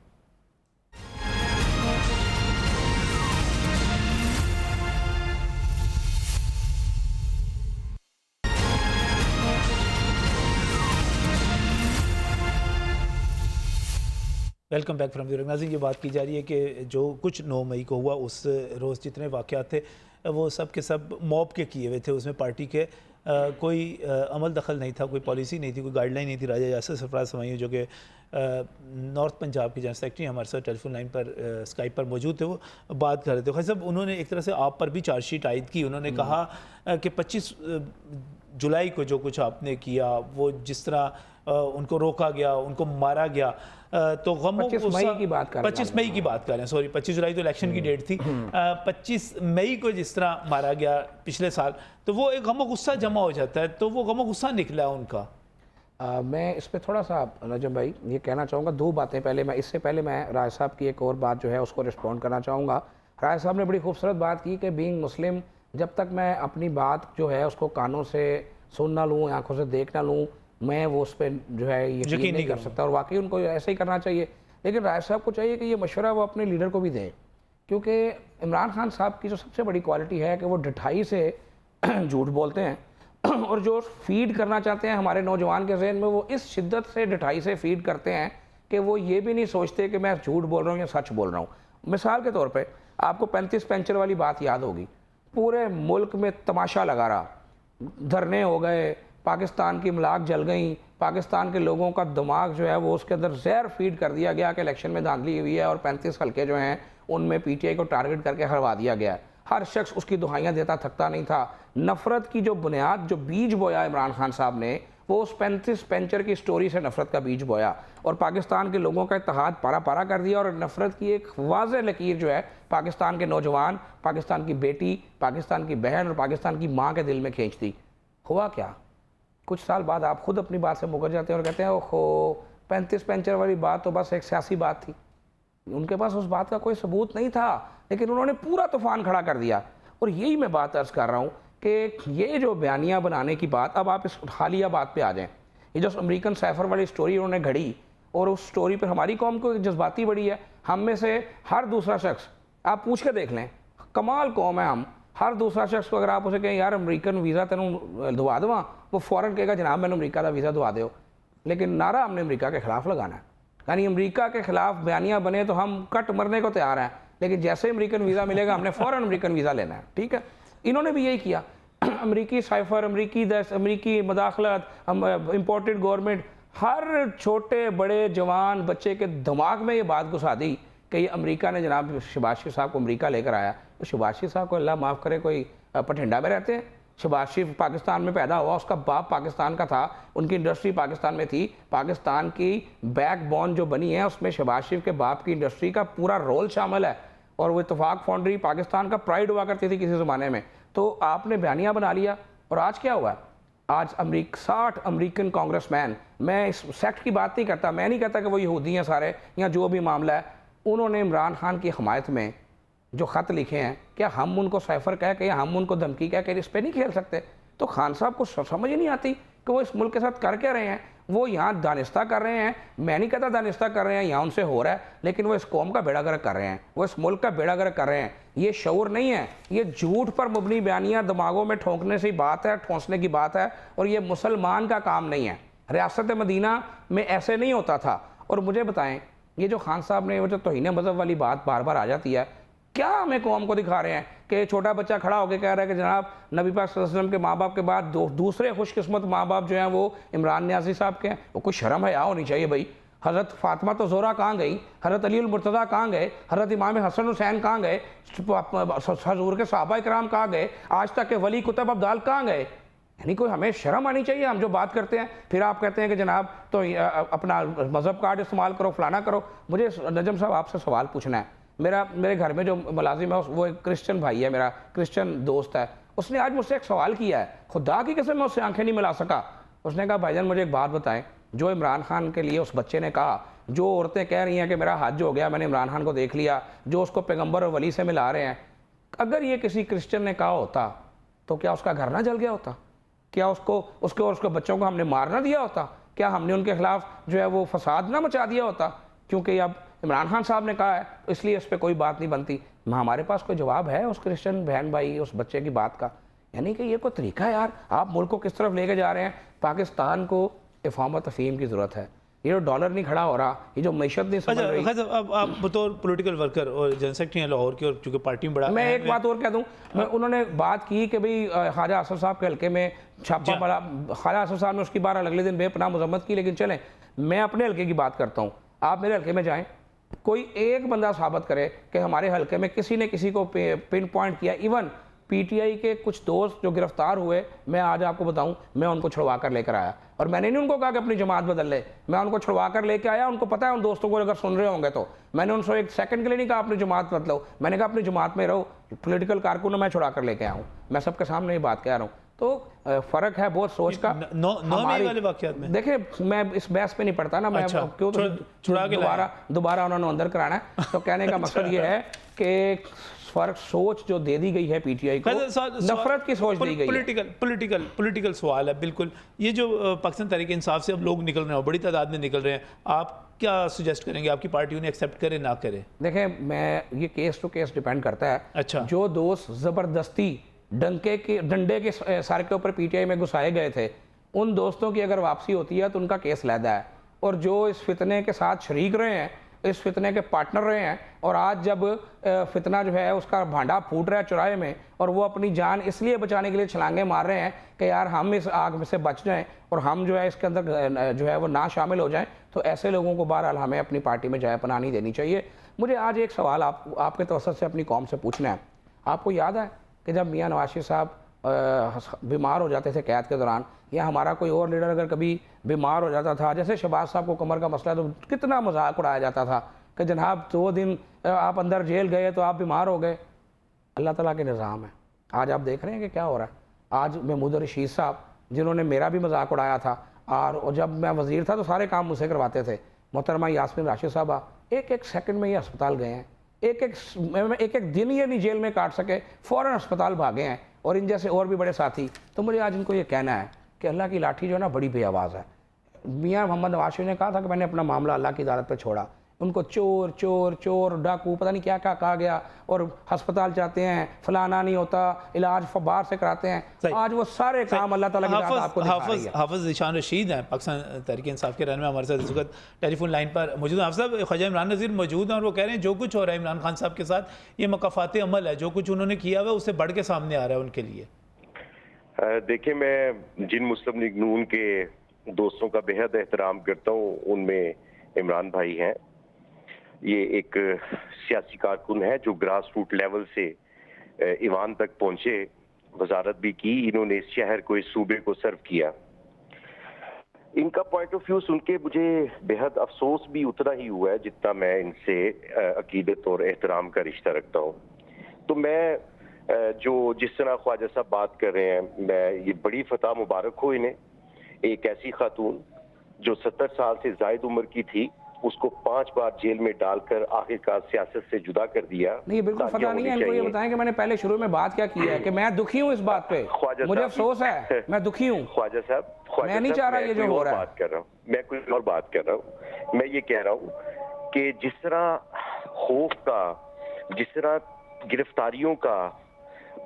वेलकम बैक फ्रॉम द नाज़रीन। ये बात की जा रही है कि जो कुछ 9 मई को हुआ, उस रोज़ जितने वाक़यात थे वो सब के सब मॉब के किए हुए थे। उसमें पार्टी के कोई अमल दखल नहीं था, कोई पॉलिसी नहीं थी, कोई गाइडलाइन नहीं थी। राजा यासिर सरफराज समाई जो कि नॉर्थ पंजाब के जनरल सेक्रेटरी हमारे साथ टेलीफोन लाइन पर स्काइप पर मौजूद थे, वो बात कर रहे थे। खैर साहब, उन्होंने एक तरह से आप पर भी चार्जशीट आयद की। उन्होंने कहा कि 25 जुलाई को जो कुछ आपने किया, वो जिस तरह उनको रोका गया, उनको मारा गया, तो गमों 25 मई की बात कर रहे हैं। 25 मई की बात कर रहे हैं, सॉरी 25 जुलाई तो इलेक्शन की डेट थी। 25 मई को जिस तरह मारा गया पिछले साल, तो वो एक गमो गुस्सा जमा हो जाता है, तो वो गमो गुस्सा निकला उनका। मैं इस पर थोड़ा सा नजम भाई ये कहना चाहूँगा, 2 बातें। पहले मैं राय साहब की एक और बात जो है उसको रिस्पॉन्ड करना चाहूँगा। राय साहब ने बड़ी खूबसूरत बात की कि बीइंग मुस्लिम, जब तक मैं अपनी बात जो है उसको कानों से सुन ना लूँ, आंखों से देख ना लूँ, मैं वो उस पर जो है यकीन नहीं कर सकता। और वाकई उनको ऐसा ही करना चाहिए। लेकिन राय साहब को चाहिए कि ये मशवरा वो अपने लीडर को भी दें, क्योंकि इमरान खान साहब की जो सबसे बड़ी क्वालिटी है कि वो ढिठाई से झूठ बोलते हैं, और जो फीड करना चाहते हैं हमारे नौजवान के जहन में, वो इस शिद्दत से ढिठाई से फीड करते हैं कि वो ये भी नहीं सोचते कि मैं झूठ बोल रहा हूँ या सच बोल रहा हूँ। मिसाल के तौर पर आपको 35 पेंचर वाली बात याद होगी। पूरे मुल्क में तमाशा लगा रहा, धरने हो गए, पाकिस्तान की मलाक जल गई, पाकिस्तान के लोगों का दिमाग जो है वो उसके अंदर जहर फीड कर दिया गया कि इलेक्शन में धांधली हुई है और 35 हल्के जो हैं उनमें पीटीआई को टारगेट करके हरवा दिया गया है। हर शख्स उसकी दुहाइयाँ देता थकता नहीं था। नफ़रत की जो बुनियाद, जो बीज बोया इमरान खान साहब ने, वो उस 35 पेंचर की स्टोरी से नफ़रत का बीज बोया और पाकिस्तान के लोगों का इत्तेहाद पारा पारा कर दिया। और नफ़रत की एक वाज़ेह लकीर जो है पाकिस्तान के नौजवान, पाकिस्तान की बेटी, पाकिस्तान की बहन और पाकिस्तान की माँ के दिल में खींच दी। हुआ क्या? कुछ साल बाद आप खुद अपनी बात से मुकर जाते हैं और कहते हैं ओहो 35 पेंचर वाली बात तो बस एक सियासी बात थी। उनके पास उस बात का कोई सबूत नहीं था, लेकिन उन्होंने पूरा तूफान खड़ा कर दिया। और यही मैं बात अर्ज़ कर रहा हूँ कि ये जो बयानियाँ बनाने की बात, अब आप इस हालिया बात पे आ जाएं। ये जो अमेरिकन साइफर वाली स्टोरी उन्होंने घड़ी, और उस स्टोरी पर हमारी कौम को जज्बाती बड़ी है। हम में से हर दूसरा शख्स, आप पूछ के देख लें, कमाल कौम है हम, हर दूसरा शख्स को अगर आप उसे कहें यार अमेरिकन वीज़ा तेन दवा देवा, वो फ़ौरन कहेगा जनाब मैंने अमेरिका का वीज़ा दवा दो। लेकिन नारा हमने अमेरिका के ख़िलाफ़ लगाना है, यानी अमेरिका के ख़िलाफ़ बयानियाँ बने तो हम कट मरने को तैयार हैं, लेकिन जैसे अमेरिकन वीज़ा मिलेगा हमने फ़ौरन अमेरिकन वीज़ा लेना है। ठीक है, इन्होंने भी यही किया। अमरीकी साइफर, अमरीकी दस्त, अमरीकी मदाखलत, इम्पोर्टेड गवर्नमेंट, हर छोटे बड़े जवान बच्चे के दिमाग में ये बात घुसा दी कि ये अमेरिका ने जनाब शहबाज शरीफ साहब को अमेरिका लेकर आया। तो शहबाज शरीफ साहब को अल्लाह माफ़ करे कोई पठिंडा में रहते हैं? शहबाज शरीफ पाकिस्तान में पैदा हुआ, उसका बाप पाकिस्तान का था, उनकी इंडस्ट्री पाकिस्तान में थी। पाकिस्तान की बैकबोन जो बनी है उसमें शहबाज शरीफ के बाप की इंडस्ट्री का पूरा रोल शामिल है, और वो इत्तेफाक फाउंड्री पाकिस्तान का प्राइड हुआ करती थी किसी ज़माने में। तो आपने बयानिया बना लिया, और आज क्या हुआ? आज 60 अमेरिकन कांग्रेसमैन, मैं इस सेक्ट की बात नहीं करता, मैं नहीं कहता कि वो यहूदी हैं सारे या जो भी मामला है, उन्होंने इमरान खान की हमायत में जो ख़त लिखे हैं, क्या हम उनको साइफर कह के या हम उनको धमकी कह के इस पर नहीं खेल सकते? तो खान साहब को समझ ही नहीं आती कि वो इस मुल्क के साथ कर क्या रहे हैं। वो यहाँ दानिस्ता कर रहे हैं, मैं नहीं कहता दानिस्ता कर रहे हैं, यहाँ उनसे हो रहा है, लेकिन वो इस कौम का बेड़ा गर्क कर रहे हैं, वो इस मुल्क का बेड़ा गर्क कर रहे हैं। ये शऊर नहीं है, ये झूठ पर मुबनी बयानियाँ दिमागों में ठोंकने से बात है, ठोंसने की बात है, और ये मुसलमान का काम नहीं है। रियासत मदीना में ऐसे नहीं होता था। और मुझे बताएं, ये जो खान साहब ने वो जो तौहीन मज़हब वाली बात बार बार आ जाती है, क्या हमें कौम को दिखा रहे हैं कि छोटा बच्चा खड़ा होकर कह रहा है कि जनाब नबी पाक सल्लल्लाहु अलैहि वसल्लम के माँ बाप के बाद दूसरे खुशकिस्मत माँ बाप जो हैं वो इमरान न्याज़ी साहब के हैं। वो कुछ शर्म हया होनी चाहिए भाई। हज़रत फ़ातिमा तो ज़ोहरा कहाँ गई, हज़रत अली मुर्तज़ा कहाँ गए, हज़रत इमाम हसन हुसैन कहाँ गए, हजूर के सहाबा इकराम कहाँ गए, आज तक के वली कुतुब अब्दाल कहाँ गए। यानी कोई हमें शर्म आनी चाहिए हम जो बात करते हैं। फिर आप कहते हैं कि जनाब तो अपना मज़हब कार्ड इस्तेमाल करो, फलाना करो। मुझे नजम साहब आपसे सवाल पूछना है। मेरे घर में जो मुलाजिम है वो एक क्रिश्चियन भाई है, मेरा क्रिश्चियन दोस्त है। उसने आज मुझसे एक सवाल किया है, खुदा की कसम मैं उससे आंखें नहीं मिला सका। उसने कहा भाईजान मुझे एक बात बताएं, जो इमरान खान के लिए उस बच्चे ने कहा, जो औरतें कह रही हैं कि मेरा हज हो गया, मैंने इमरान खान को देख लिया, जो उसको पैगम्बर और वली से मिला रहे हैं, अगर ये किसी क्रिश्चियन ने कहा होता तो क्या उसका घर ना जल गया होता? क्या उसके और उसके बच्चों को हमने मार ना दिया होता? क्या हमने उनके खिलाफ जो है वो फसाद ना मचा दिया होता? क्योंकि अब इमरान खान साहब ने कहा है तो इसलिए इस पर कोई बात नहीं बनती। हमारे पास कोई जवाब है उस क्रिश्चियन बहन भाई उस बच्चे की बात का? यानी कि ये कोई तरीका है यार, आप मुल्क को किस तरफ लेके जा रहे हैं। पाकिस्तान को इफ़ाम तफ़हीम की ज़रूरत है। ये जो डॉलर नहीं खड़ा हो रहा, ये जो मैशत नहीं समझ रही। अच्छा, अब आप बतौर पॉलिटिकल वर्कर और जनरल सेक्रेटरी हैं लाहौर की, और चूँकि पार्टी में बड़ा, मैं एक बात और कह दूं, मैं उन्होंने बात की कि भाई ख्वाजा आसफ साहब के हल्के में छापा पड़ा। ख्वाजा आसफ साहब ने उसकी बार अगले दिन बेपनाह मजम्मत की, लेकिन चलें मैं अपने हल्के की बात करता हूँ। आप मेरे हल्के में जाएँ, कोई एक बंदा साबित करे कि हमारे हल्के में किसी ने किसी को पिन पॉइंट किया। इवन पीटीआई के कुछ दोस्त जो गिरफ्तार हुए, मैं आज आपको बताऊं, मैं उनको छुड़वा कर लेकर आया। और मैंने नहीं उनको कहा कि अपनी जमात बदल ले, मैं उनको छुड़वा कर लेकर आया। उनको पता है, उन दोस्तों को अगर सुन रहे होंगे तो मैंने उनसे एक सेकंड के लिए नहीं कहा अपनी जमात बदलो, मैंने कहा अपनी जमात में रहो। पॉलिटिकल कारकुन मैं छुड़ा कर लेके आया हूँ, मैं सबके सामने ये बात कह रहा हूँ। तो फ़र्क है बहुत सोच का। वाले वाक़यात में देखिए मैं इस बहस पे नहीं पड़ता ना, मैं क्यों छुड़ा के दोबारा उन्होंने अंदर कराना है। तो कहने का मकसद ये है कि फर्क सोच जो दे दी गई है पीटीआई को, नफरत की सोच दी गई है। पॉलिटिकल सवाल है बिल्कुल। ये जो पाकिस्तान तहरीक इंसाफ से अब लोग निकल रहे हैं, बड़ी तादाद में निकल रहे हैं, आप क्या सजेस्ट करेंगे? आपकी पार्टी उन्हें एक्सेप्ट करे ना करे? देखें, मैं ये केस टू केस डिपेंड करता है। अच्छा, जो दोस्त ज़बरदस्ती डंडे के सर के ऊपर पीटीआई में घुसाए गए थे, उन दोस्तों की अगर वापसी होती है तो उनका केस लैदा है। और जो इस फितने के साथ शरीक रहे हैं, इस फितने के पार्टनर रहे हैं, और आज जब फितना जो है उसका भांडा फूट रहा है चौराहे में, और वो अपनी जान इसलिए बचाने के लिए छलांगे मार रहे हैं कि यार हम इस आग में से बच जाएं और हम जो है इसके अंदर जो है वो ना शामिल हो जाएं, तो ऐसे लोगों को बहरहाल हमें अपनी पार्टी में जगह पनाह नहीं देनी चाहिए। मुझे आज एक सवाल आपके तवसत से अपनी कौम से पूछना है। आपको याद है कि जब मियाँ नवाज शरीफ साहब बीमार हो जाते थे कैद के दौरान, या हमारा कोई और लीडर अगर कभी बीमार हो जाता था, जैसे शहबाज साहब को कमर का मसला, तो कितना मजाक उड़ाया जाता था कि जनाब 2 दिन आप अंदर जेल गए तो आप बीमार हो गए। अल्लाह ताला के निज़ाम है। आज आप देख रहे हैं कि क्या हो रहा है। आज महमूद रशीद साहब, जिन्होंने मेरा भी मजाक उड़ाया था, और जब मैं वज़ीर था तो सारे काम मुझसे करवाते थे, मोहतरमा यास्मीन राशिद साहबा एक एक सेकंड में ये अस्पताल गए हैं, एक एक दिन ये नहीं जेल में काट सके, फ़ौरन अस्पताल भागे हैं, और इन जैसे और भी बड़े साथी। तो मुझे आज इनको ये कहना है कि अल्लाह की लाठी जो है ना बड़ी बेआवाज़ है। मियाँ मोहम्मद नवाज शरीफ ने कहा था कि मैंने अपना मामला अल्लाह की अदालत पर छोड़ा। उनको चोर चोर चोर डाकू पता नहीं क्या क्या कहा गया, और अस्पताल जाते हैं, फलाना नहीं होता, इलाज बाहर से कराते हैं। आज वो सारे काम अल्लाह ताला की आपको दिखा रही है। हाफिज़ ज़ीशान रशीद हैं, पाकिस्तान तहरीक इंसाफ के रहने में, हमारे साथ इस वक्त टेलीफोन लाइन पर मौजूद हैं। हाफिज़ साहब, ख्वाजा इमरान नज़ीर मौजूद हैं और वो कह रहे हैं जो कुछ हो रहा है इमरान खान साहब के साथ, ये मकाफात अमल है, जो कुछ उन्होंने किया हुआ उससे बढ़ के सामने आ रहा है उनके लिए। देखिए, मैं जिन मुस्लिम लीग नून के दोस्तों का बेहद एहतराम करता हूँ, उनमें इमरान भाई हैं। ये एक सियासी कारकुन है जो ग्रास रूट लेवल से ईवान तक पहुंचे, वजारत भी की, इन्होंने इस शहर को, इस सूबे को सर्व किया। इनका पॉइंट ऑफ व्यू सुन के मुझे बेहद अफसोस भी उतना ही हुआ है जितना मैं इनसे अकीदत और एहतराम का रिश्ता रखता हूँ। तो मैं जो जिस तरह ख्वाजा साहब बात कर रहे हैं, मैं ये बड़ी फतह मुबारक हो इन्हें। एक ऐसी खातून जो 70 साल से जायद उम्र की थी, उसको 5 बार जेल में डालकर आखिरकार सियासत से जुदा कर दिया। नहीं, ये बिल्कुल पता नहीं है। इनको ये बताएं कि मैंने पहले शुरू में बात क्या की है कि मैं दुखी हूँ इस बात पे, मुझे अफसोस है, मैं दुखी हूँ। ख्वाजा साहब, मैं नहीं चाह रहा ये जो हो रहा है। बात कर रहा हूँ मैं, कोई और बात कर रहा हूँ। मैं ये कह रहा हूँ कि जिस तरह खौफ का, जिस तरह गिरफ्तारियों का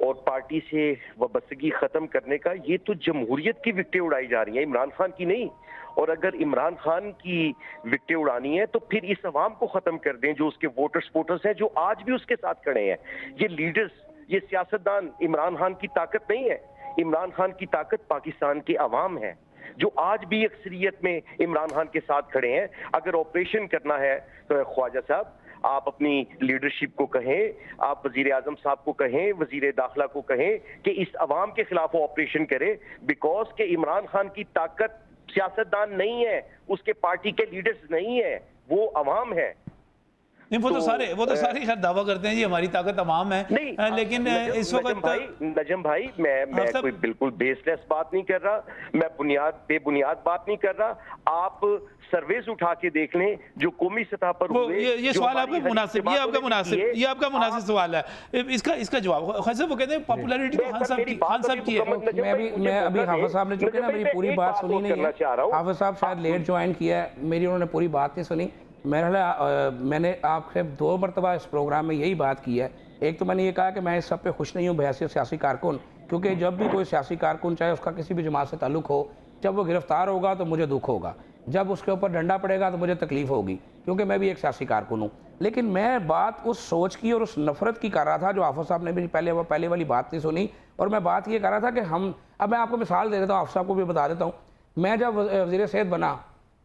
और पार्टी से वाबस्तगी खत्म करने का, ये तो जमहूरियत की विकटें उड़ाई जा रही हैं, इमरान खान की नहीं। और अगर इमरान खान की विकटें उड़ानी है तो फिर इस अवाम को खत्म कर दें जो उसके वोटर्स हैं, जो आज भी उसके साथ खड़े हैं। ये लीडर्स, ये सियासतदान इमरान खान की ताकत नहीं है। इमरान खान की ताकत पाकिस्तान के अवाम है जो आज भी अक्सरियत में इमरान खान के साथ खड़े हैं। अगर ऑपरेशन करना है तो ख्वाजा साहब, आप अपनी लीडरशिप को कहें, आप वजीर आजम साहब को कहें, वजीर दाखिला को कहें कि इस अवाम के खिलाफ ऑपरेशन करें, बिकॉज के इमरान खान की ताकत सियासतदान नहीं है, उसके पार्टी के लीडर्स नहीं है, वो अवाम है। नहीं, वो तो सारे खैर दावा करते हैं जी हमारी ताकत अवाम है। नहीं, लेकिन इस वक्त नजम भाई मैं कोई बिल्कुल बेसलेस बात नहीं कर रहा, मैं बेबुनियाद बात नहीं कर रहा। आप सर्वेस उठा के देख लें जो कौमी सतह पर हुए। ये सवाल आपका मुनासिब, ये आपका मुनासिब सवाल है। इसका जवाब खासा, वो कहते हैं पॉपुलैरिटी तो खान साहब की है। मैं अभी हाफिज साहब ने चूंकि ना मेरी पूरी बात सुनी नहीं है, हाफिज साहब शायद लेट ज्वाइन किया है, मेरी उन्होंने पूरी बात नहीं सुनी। मैंने आपसे 2 मरतबा इस प्रोग्राम में यही बात की है। एक तो मैंने ये कहा कि मैं इस सब पे खुश नहीं हूँ बहैसियत सियासी कारकुन, क्योंकि जब भी कोई सियासी कारकुन, चाहे उसका किसी भी जमात से ताल्लुक हो, जब वो गिरफ्तार होगा तो मुझे दुख होगा, जब उसके ऊपर डंडा पड़ेगा तो मुझे तकलीफ होगी, क्योंकि मैं भी एक सियासी कारकुन हूँ। लेकिन मैं बात उस सोच की और उस नफरत की कर रहा था जो हाफिज साहब ने भी पहले वाली बात नहीं सुनी। और मैं बात ये कर रहा था कि अब मैं आपको मिसाल दे देता हूँ, हाफिज साहब को भी बता देता हूँ। मैं जब वज़ीर सेहत बना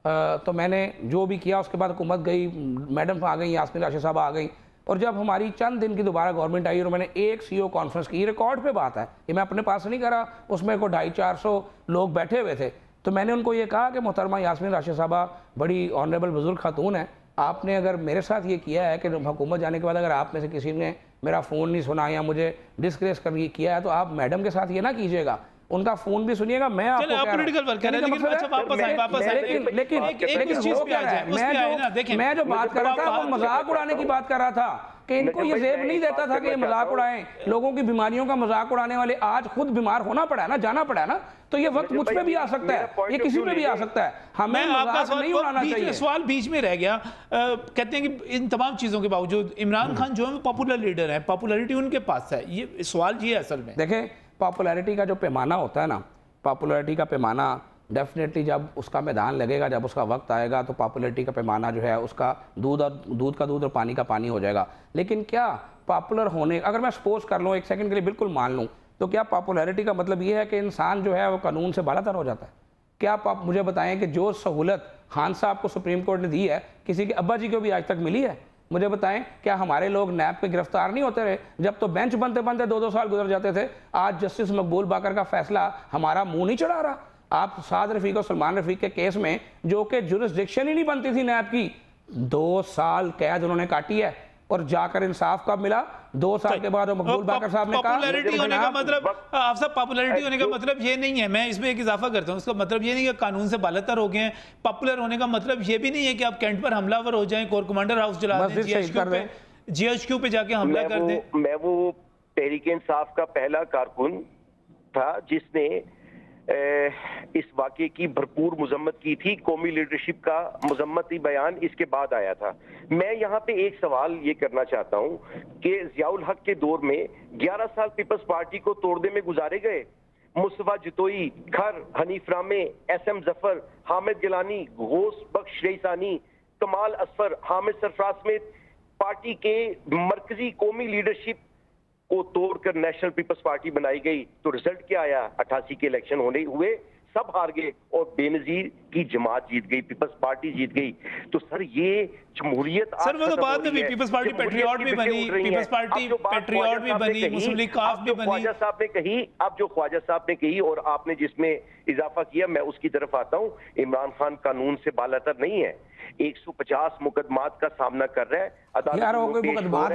तो मैंने जो भी किया, उसके बाद हुकूमत गई, मैडम आ गई, यास्मीन राशिद साहब आ गई, और जब हमारी चंद दिन की दोबारा गवर्नमेंट आई और मैंने एक CEO कॉन्फ्रेंस की, रिकॉर्ड पे बात है, ये मैं अपने पास नहीं करा, उसमें को 250-400 लोग बैठे हुए थे, तो मैंने उनको ये कहा कि मोहतरमा यास्मीन राशिद साहबा बड़ी ऑनरेबल बुजुर्ग खातून है, आपने अगर मेरे साथ ये किया है कि हुकूमत जाने के बाद अगर आप में से किसी ने मेरा फ़ोन नहीं सुना या मुझे डिस्ग्रेस कर किया है तो आप मैडम के साथ ये ना कीजिएगा, उनका फोन भी सुनिएगा। मैं आपको पॉलिटिकल वर्क कर रहे हैं, लेकिन अच्छा वापस लेकिन मैं जो बात कर रहा था वो मजाक उड़ाने की बात कर रहा था कि इनको ये जेब नहीं देता था कि ये मजाक उड़ाएं, लोगों की बीमारियों का मजाक उड़ाने वाले आज खुद बीमार होना पड़ा है ना, जाना पड़ा है ना, तो ये वक्त मुझ पे भी आ सकता है, ये किसी पे भी आ सकता है। हमें मजाक नहीं उड़ाना चाहिए। सवाल बीच में रह गया। कहते हैं कि इन तमाम चीजों के बावजूद इमरान खान जो है पॉपुलर लीडर है, पॉपुलैरिटी उनके पास है, ये सवाल ये है असल में। देखें, पॉपुलैरिटी का जो पैमाना होता है ना, पॉपुलैरिटी का पैमाना डेफिनेटली जब उसका मैदान लगेगा, जब उसका वक्त आएगा तो पॉपुलैरिटी का पैमाना जो है उसका दूध का दूध और पानी का पानी हो जाएगा। लेकिन क्या पॉपुलर होने, अगर मैं सपोज कर लूँ, एक सेकंड के लिए बिल्कुल मान लूँ, तो क्या पॉपुलैरिटी का मतलब ये है कि इंसान जो है वो कानून से बालातर हो जाता है? क्या आप मुझे बताएं कि जो सहूलत खान साहब को सुप्रीम कोर्ट ने दी है, किसी के अब्बा जी को भी आज तक मिली है? मुझे बताएं, क्या हमारे लोग नैब पे गिरफ्तार नहीं होते रहे? जब तो बेंच बनते बनते 2-2 साल गुजर जाते थे। आज जस्टिस मकबूल बाकर का फैसला हमारा मुंह नहीं चढ़ा रहा। आप साद रफीक और सलमान रफीक के केस में, जो कि जुरिस्डिक्शन ही नहीं बनती थी नैब की, 2 साल कैद उन्होंने काटी है और जाकर इंसाफ कब मिला? 2 साल के बाद मकबूल बाकर साहब ने कहा पॉपुलैरिटी होने का मतलब, आप सब पॉपुलैरिटी होने का मतलब ये नहीं है, मैं इसमें एक इजाफा करता हूँ, उसका मतलब ये नहीं है कानून से बालातर हो गए हैं। पॉपुलर होने का मतलब ये भी नहीं है कि आप कैंट पर हमलावर हो जाएं, कोर कमांडर हाउस जला दें, GHQ पे जाके हमला कर दें। मैं वो तहरीक इंसाफ का पहला कारकुन था जिसने इस वाक़े की भरपूर मजम्मत की थी। कौमी लीडरशिप का मजम्मती बयान इसके बाद आया था। मैं यहाँ पे एक सवाल ये करना चाहता हूँ कि ज़ियाउल हक के दौर में 11 साल पीपल्स पार्टी को तोड़ने में गुजारे गए। मुस्तफा जतोई, खर, हनीफ रामे, SM जफर, हामिद गिलानी, गौस बख्श रईसानी, कमाल असफर, हामिद सरफराज समेत पार्टी के मरकजी कौमी लीडरशिप को तोड़कर नेशनल पीपल्स पार्टी बनाई गई। तो रिजल्ट क्या आया? 88 के इलेक्शन हुए, सब हार गए और बेनजीर की जमात जीत गई, पीपल्स पार्टी जीत गई। तो सर ये जमहूरियत, सर वो तो बाद में पीपल्स पार्टी पेट्रियट भी बनी, पीपल्स पार्टी पेट्रियट भी बनी, मुस्लिम लीग काफ भी बनी। ख्वाजा साहब ने कही, अब जो ख्वाजा साहब ने कही और आपने जिसमें इजाफा किया, मैं उसकी तरफ आता हूँ। इमरान खान कानून से बालातर नहीं है, 150 मुकदमात का सामना कर रहा है। यार वो कोई मुकदमात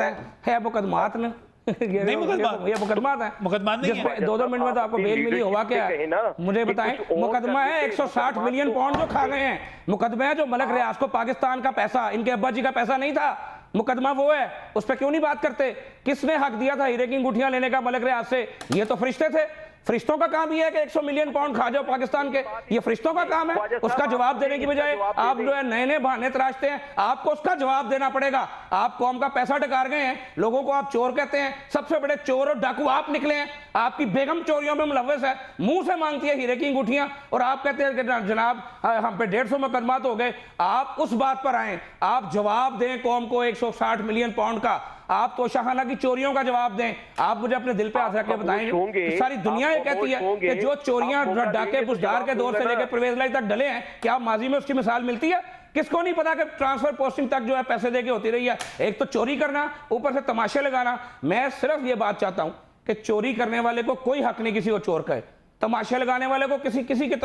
है मुकदमात न नहीं मुकदमा, ये मुकदमा है, मुकदमा नहीं है। 2-2 मिनट में तो आपको बेल मिली, हुआ क्या है मुझे बताएं। मुकदमा है 160 मिलियन पाउंड जो खा गए हैं, मुकदमा है जो मलक रियाज को पाकिस्तान का पैसा, इनके अब्बा जी का पैसा नहीं था, मुकदमा वो है। उस पर क्यों नहीं बात करते? किसने हक दिया था हीरे की अंगूठियां लेने का मलक रियाज से? ये तो फरिश्ते थे। फरिश्तों का काम ये है कि 100 मिलियन पाउंड खा जाओ पाकिस्तान के, ये फरिश्तों का काम है। उसका जवाब देने की बजाय आप जो है नए नए बहाने तराशते हैं, आपको उसका जवाब देना पड़ेगा। आप कौम का पैसा डकार गए हैं, लोगों को आप चोर कहते हैं, सबसे बड़े चोर और डाकू आप निकले हैं। आपकी बेगम चोरियों में मुलव्वस है, मुंह से मांगती है हीरे की अंगूठियां, और आप कहते हैं कि जनाब हम पे 150 मुकदमात हो गए। आप उस बात पर आए, आप जवाब दें कौम को 160 मिलियन पाउंड का। आप तो शाहाना की चोरियों का जवाब दें। आप मुझे अपने दिल पे हाथ रख के बताएंगे, सारी दुनिया ये कहती है कि जो चोरियां डाके बुजदार के दौर से लेकर परवेज लाई तक डले हैं, क्या माजी में उसकी मिसाल मिलती है? किसको नहीं पता कि ट्रांसफर पोस्टिंग तक जो है पैसे देके होती रही है। एक तो चोरी करना, ऊपर से तमाशे लगाना। मैं सिर्फ ये बात चाहता हूं कि चोरी करने वाले को कोई हक नहीं किसी को चोर कहे, तमाशे लगाने वाले को किसी के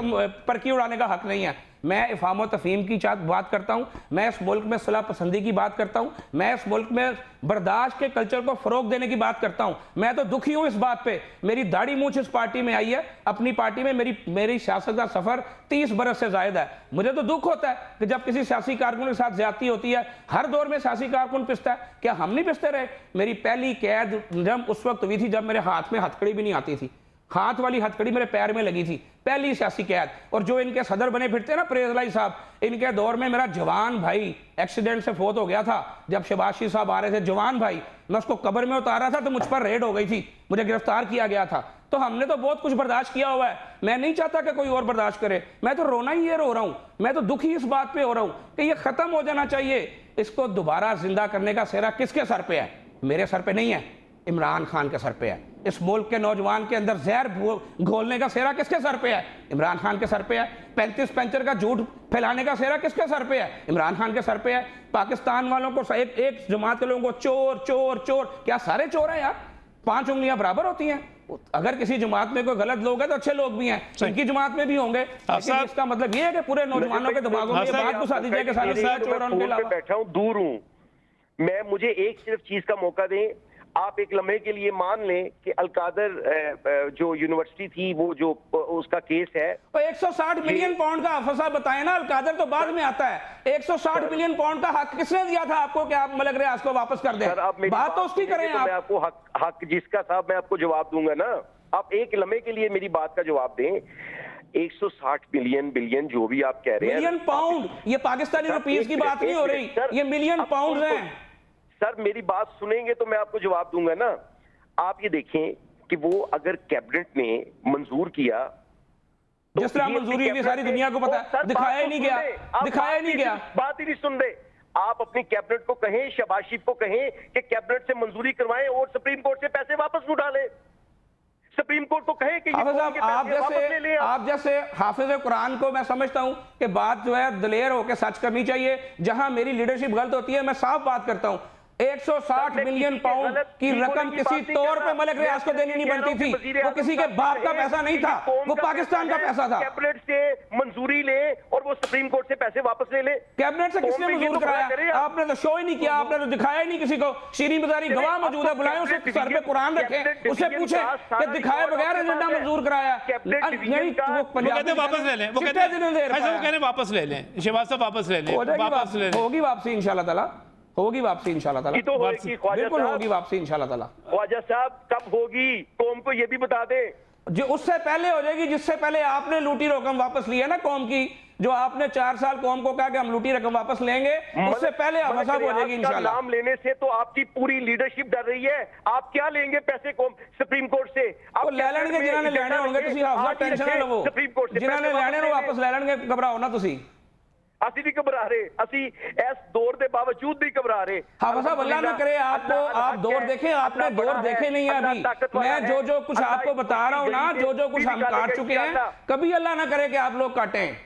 परकी उड़ाने का हक नहीं है। मैं इफ़ाम व तफ़हीम की बात करता हूँ, मैं इस मुल्क में सलाह पसंदी की बात करता हूँ, मैं इस मुल्क में बर्दाश्त के कल्चर को फ़रोग देने की बात करता हूँ। मैं तो दुखी हूँ इस बात पे, मेरी दाढ़ी मूंछ इस पार्टी में आई है, अपनी पार्टी में मेरी सियासत का सफ़र 30 बरस से ज़ायद है। मुझे तो दुख होता है कि जब किसी सियासी कारकुन के साथ ज्यादती होती है, हर दौर में सियासी कारकुन पिसता है, क्या हम नहीं पिसते रहे? मेरी पहली कैद जब उस वक्त हुई थी जब मेरे हाथ में हथकड़ी भी नहीं आती थी, हाथ वाली हथकड़ी मेरे पैर में लगी थी, पहली सियासी कैद। और जो इनके सदर बने फिरते हैं ना परवेज साहब, इनके दौर में मेरा जवान भाई एक्सीडेंट से फोत हो गया था। जब शहबाज साहब आ रहे थे, जवान भाई, मैं उसको कब्र में उतारा था तो मुझ पर रेड हो गई थी, मुझे गिरफ्तार किया गया था। तो हमने तो बहुत कुछ बर्दाश्त किया हुआ है, मैं नहीं चाहता कि कोई और बर्दाश्त करे। मैं तो रोना ही ये रो रहा हूं, मैं तो दुखी इस बात पे हो रहा हूं कि ये खत्म हो जाना चाहिए। इसको दोबारा जिंदा करने का सेहरा किसके सर पे है? मेरे सर पे नहीं है, इमरान खान के सर पे है। इस मुल्क के नौजवान के अंदर जहर घोलने का सेहरा किसके सर पे है? इमरान खान के सर पे है। 35 पैंचर का झूठ फैलाने का सेहरा किसके सर पे है? इमरान खान के सर पे है। पाकिस्तान वालों को एक जमात के लोगों को चोर चोर चोर, क्या सारे चोर हैं यार? 5 उंगलियां बराबर होती हैं। अगर किसी जमात में कोई गलत लोग हैं तो अच्छे लोग भी हैं, इनकी जमात में भी होंगे। इसका मतलब ये है कि पूरे नौजवानों के दिमागों में बात घुसा दी जाए कि सारे चोर हैं। उनके अलावा बैठा हूं, दूर हूं मैं, मुझे एक सिर्फ चीज का मौका दें। आप एक लम्हे के लिए मान लें कि अलकादर जो यूनिवर्सिटी थी, वो जो उसका केस है, तो 160 मिलियन पाउंड का फसा बताए ना, अलकादर तो बाद में आता है। 160 मिलियन पाउंड का हक किसने दिया था आपको कि आप मलक रियाज को वापस कर दें? बात तो उसकी करें आप। मैं आपको हक जिसका साहब मैं आपको जवाब दूंगा ना। आप एक लम्हे के लिए मेरी बात का जवाब दें। 160 बिलियन जो भी आप कह रहे हैं, मिलियन पाउंड, ये पाकिस्तानी रुपीस की बात नहीं हो रही, ये मिलियन पाउंड हैं। सर मेरी बात सुनेंगे तो मैं आपको जवाब दूंगा ना। आप ये देखें कि वो अगर कैबिनेट ने मंजूर किया, तो जिस तरह मंजूरी हुई सारी दुनिया को पता है, दिखाया ही नहीं गया, दिखाया ही नहीं गया, बात ही नहीं सुन रहे। आप अपनी कैबिनेट को कहें, शहबाज शरीफ को कहें कि कैबिनेट से मंजूरी करवाएं और सुप्रीम कोर्ट से पैसे वापस उठा लें। सुप्रीम कोर्ट को कहे कि आप जैसे हाफिज कुरान को मैं समझता हूं कि बात जो है दलेर होकर सच करनी चाहिए। जहां मेरी लीडरशिप गलत होती है, मैं साफ बात करता हूं। 160 मिलियन पाउंड की रकम किसी तौर पे मलक रियाज को देनी नहीं बनती थी, वो किसी के बाप का पैसा नहीं था, वो पाकिस्तान का पैसा था। कैबिनेट से मंजूरी ले और वो सुप्रीम कोर्ट से पैसे वापस ले ले। कैबिनेट से किसने मंजूर कराया? आपने तो शो ही नहीं किया, आपने तो दिखाया ही नहीं किसी को। शीरीन बाजारी गवाह मौजूद है, बुलाए उसे, सर पे कुरान रखे, उससे पूछे कि दिखाए बगैर एजेंडा मंजूर कराया। वापस ले लें, वो कहते वापस ले लें, शहबाज साहब वापस ले लें, वापस ले लें। होगी वापसी इंशाल्लाह ताला, होगी वापसी इंशाल्लाह ताला, बिल्कुल होगी वापसी इंशाल्लाह ताला। ख्वाजा साहब कब होगी, कौम को ये भी बता दें। जो उससे पहले हो जाएगी जिससे पहले आपने लूटी रकम वापस ली है ना कौम की, जो आपने 4 साल कौम को कहा कि हम लूटी रकम वापस लेंगे, उससे पहले फसाद हो जाएगी इंशाल्लाह। नाम लेने से तो आपकी पूरी लीडरशिप डर रही है। आप क्या लेंगे पैसे कौम सुप्रीम कोर्ट से? आप ले लेंगे, जिन्होंने लेने होंगे, टेंशन ना लो, जिन्होंने लेने वापस ले लेंगे, घबराओ ना तुसी। ਅਸੀਂ नहीं घबरा रहे, ਅਸੀਂ इस दौर के बावजूद नहीं घबरा रहे। हाफिज साहब अल्लाह ना करे आपको, आप दौर देखें, आपने दौर देखे नहीं है अभी। मैं जो कुछ आपको बता रहा हूँ ना, जो कुछ हम काट चुके हैं, कभी अल्लाह ना करे कि आप लोग काटें।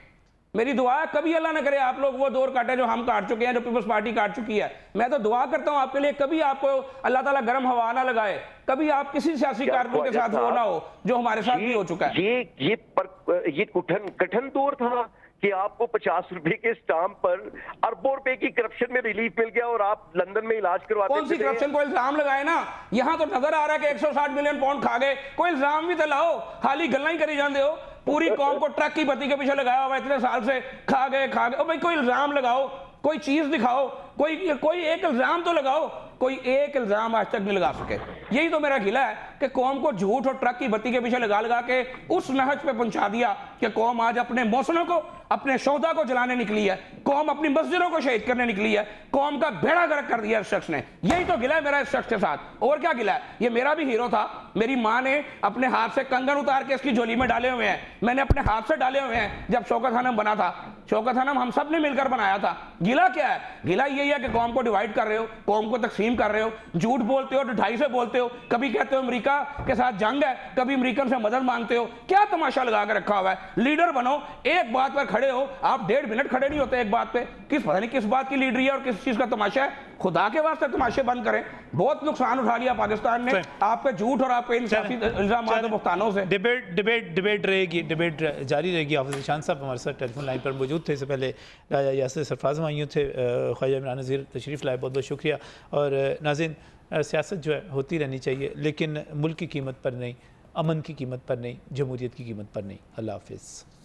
मेरी दुआ है कभी अल्लाह ना करे आप लोग वो दौर काटें जो हम काट चुके हैं, जो पीपल्स पार्टी काट चुकी है। मैं तो दुआ करता हूँ आपके लिए, कभी आपको अल्लाह ताला गर्म हवा ना लगाए, कभी आप किसी सियासी कारकुन के साथ वो ना हो जो हमारे साथ भी हो चुका है। ये कठिन दौर था, कि आपको 50 रुपए के स्टाम्प पर अरबों रुपए की करप्शन में रिलीफ मिल गया और आप लंदन में इलाज करवाते कौन सी करप्शन को इल्जाम लगाए ना। यहाँ तो नजर आ रहा है कि 160 मिलियन पाउंड खा गए, कोई इल्जाम भी तो लाओ, खाली गल्ला ही करी जाते हो। पूरी कौम को ट्रक की बत्ती के पीछे लगाया हुआ इतने साल से, खा गए। ओ भाई कोई इल्जाम लगाओ, कोई चीज दिखाओ, कोई एक इल्जाम तो लगाओ। कोई एक इल्जाम आज तक नहीं लगा सके। यही तो मेरा गिला है कि कौम को झूठ और ट्रक की बत्ती के पीछे लगा लगा के उस नहज पे पहुंचा दिया कि कौम आज अपने मौसलों को, अपने शोहदा को जलाने निकली है, कौम अपनी मस्जिदों को शहीद करने निकली है, कौम का बेड़ा गर्क कर दिया इस शख्स ने। यही तो गिला है मेरा इस शख्स के साथ, और क्या गिला है। ये मेरा भी हीरो था, मेरी माँ ने अपने हाथ से कंगन उतार के इसकी झोली में डाले हुए हैं, मैंने अपने हाथ से डाले हुए हैं जब शौकत हनम बना था। शौकत हनम हम सब ने मिलकर बनाया था। गिला क्या है? गिला यही है कि कौम को डिवाइड कर रहे हो, कौम को तकसीम कर रहे हो, झूठ बोलते हो, ढाई से बोलते हो, कभी कहते हो अमेरिका के साथ जंग है, कभी अमेरिकन से मदद मांगते हो। क्या तमाशा लगा कर रखा हुआ है। लीडर बनो, एक बात पर खड़े हो, आप 1.5 मिनट खड़े नहीं होते एक बात पे। पता नहीं किस बात की लीडरी है और किस चीज का तमाशा है। खुदा के वास्ते तमाशे बंद करें। बहुत नुकसान उठा लिया पाकिस्तान ने आपके झूठ और आपके इल्जाम बख्तानों से। डिबेट रहेगी, डिबेट जारी रहेगी। हाफिज शान साहब हमारे साथ टेलीफोन लाइन पर मौजूद थे। इससे पहले राजा यासिर सरफराज मायूं थे, ख्वाजा इमरान नज़ीर तशरीफ़ लाए, बहुत बहुत शुक्रिया। और नाज़रीन, सियासत जो है होती रहनी चाहिए, लेकिन मुल्क की कीमत पर नहीं, अमन की कीमत पर नहीं, जमहूरियत की कीमत पर नहीं। अल्लाह हाफिज़।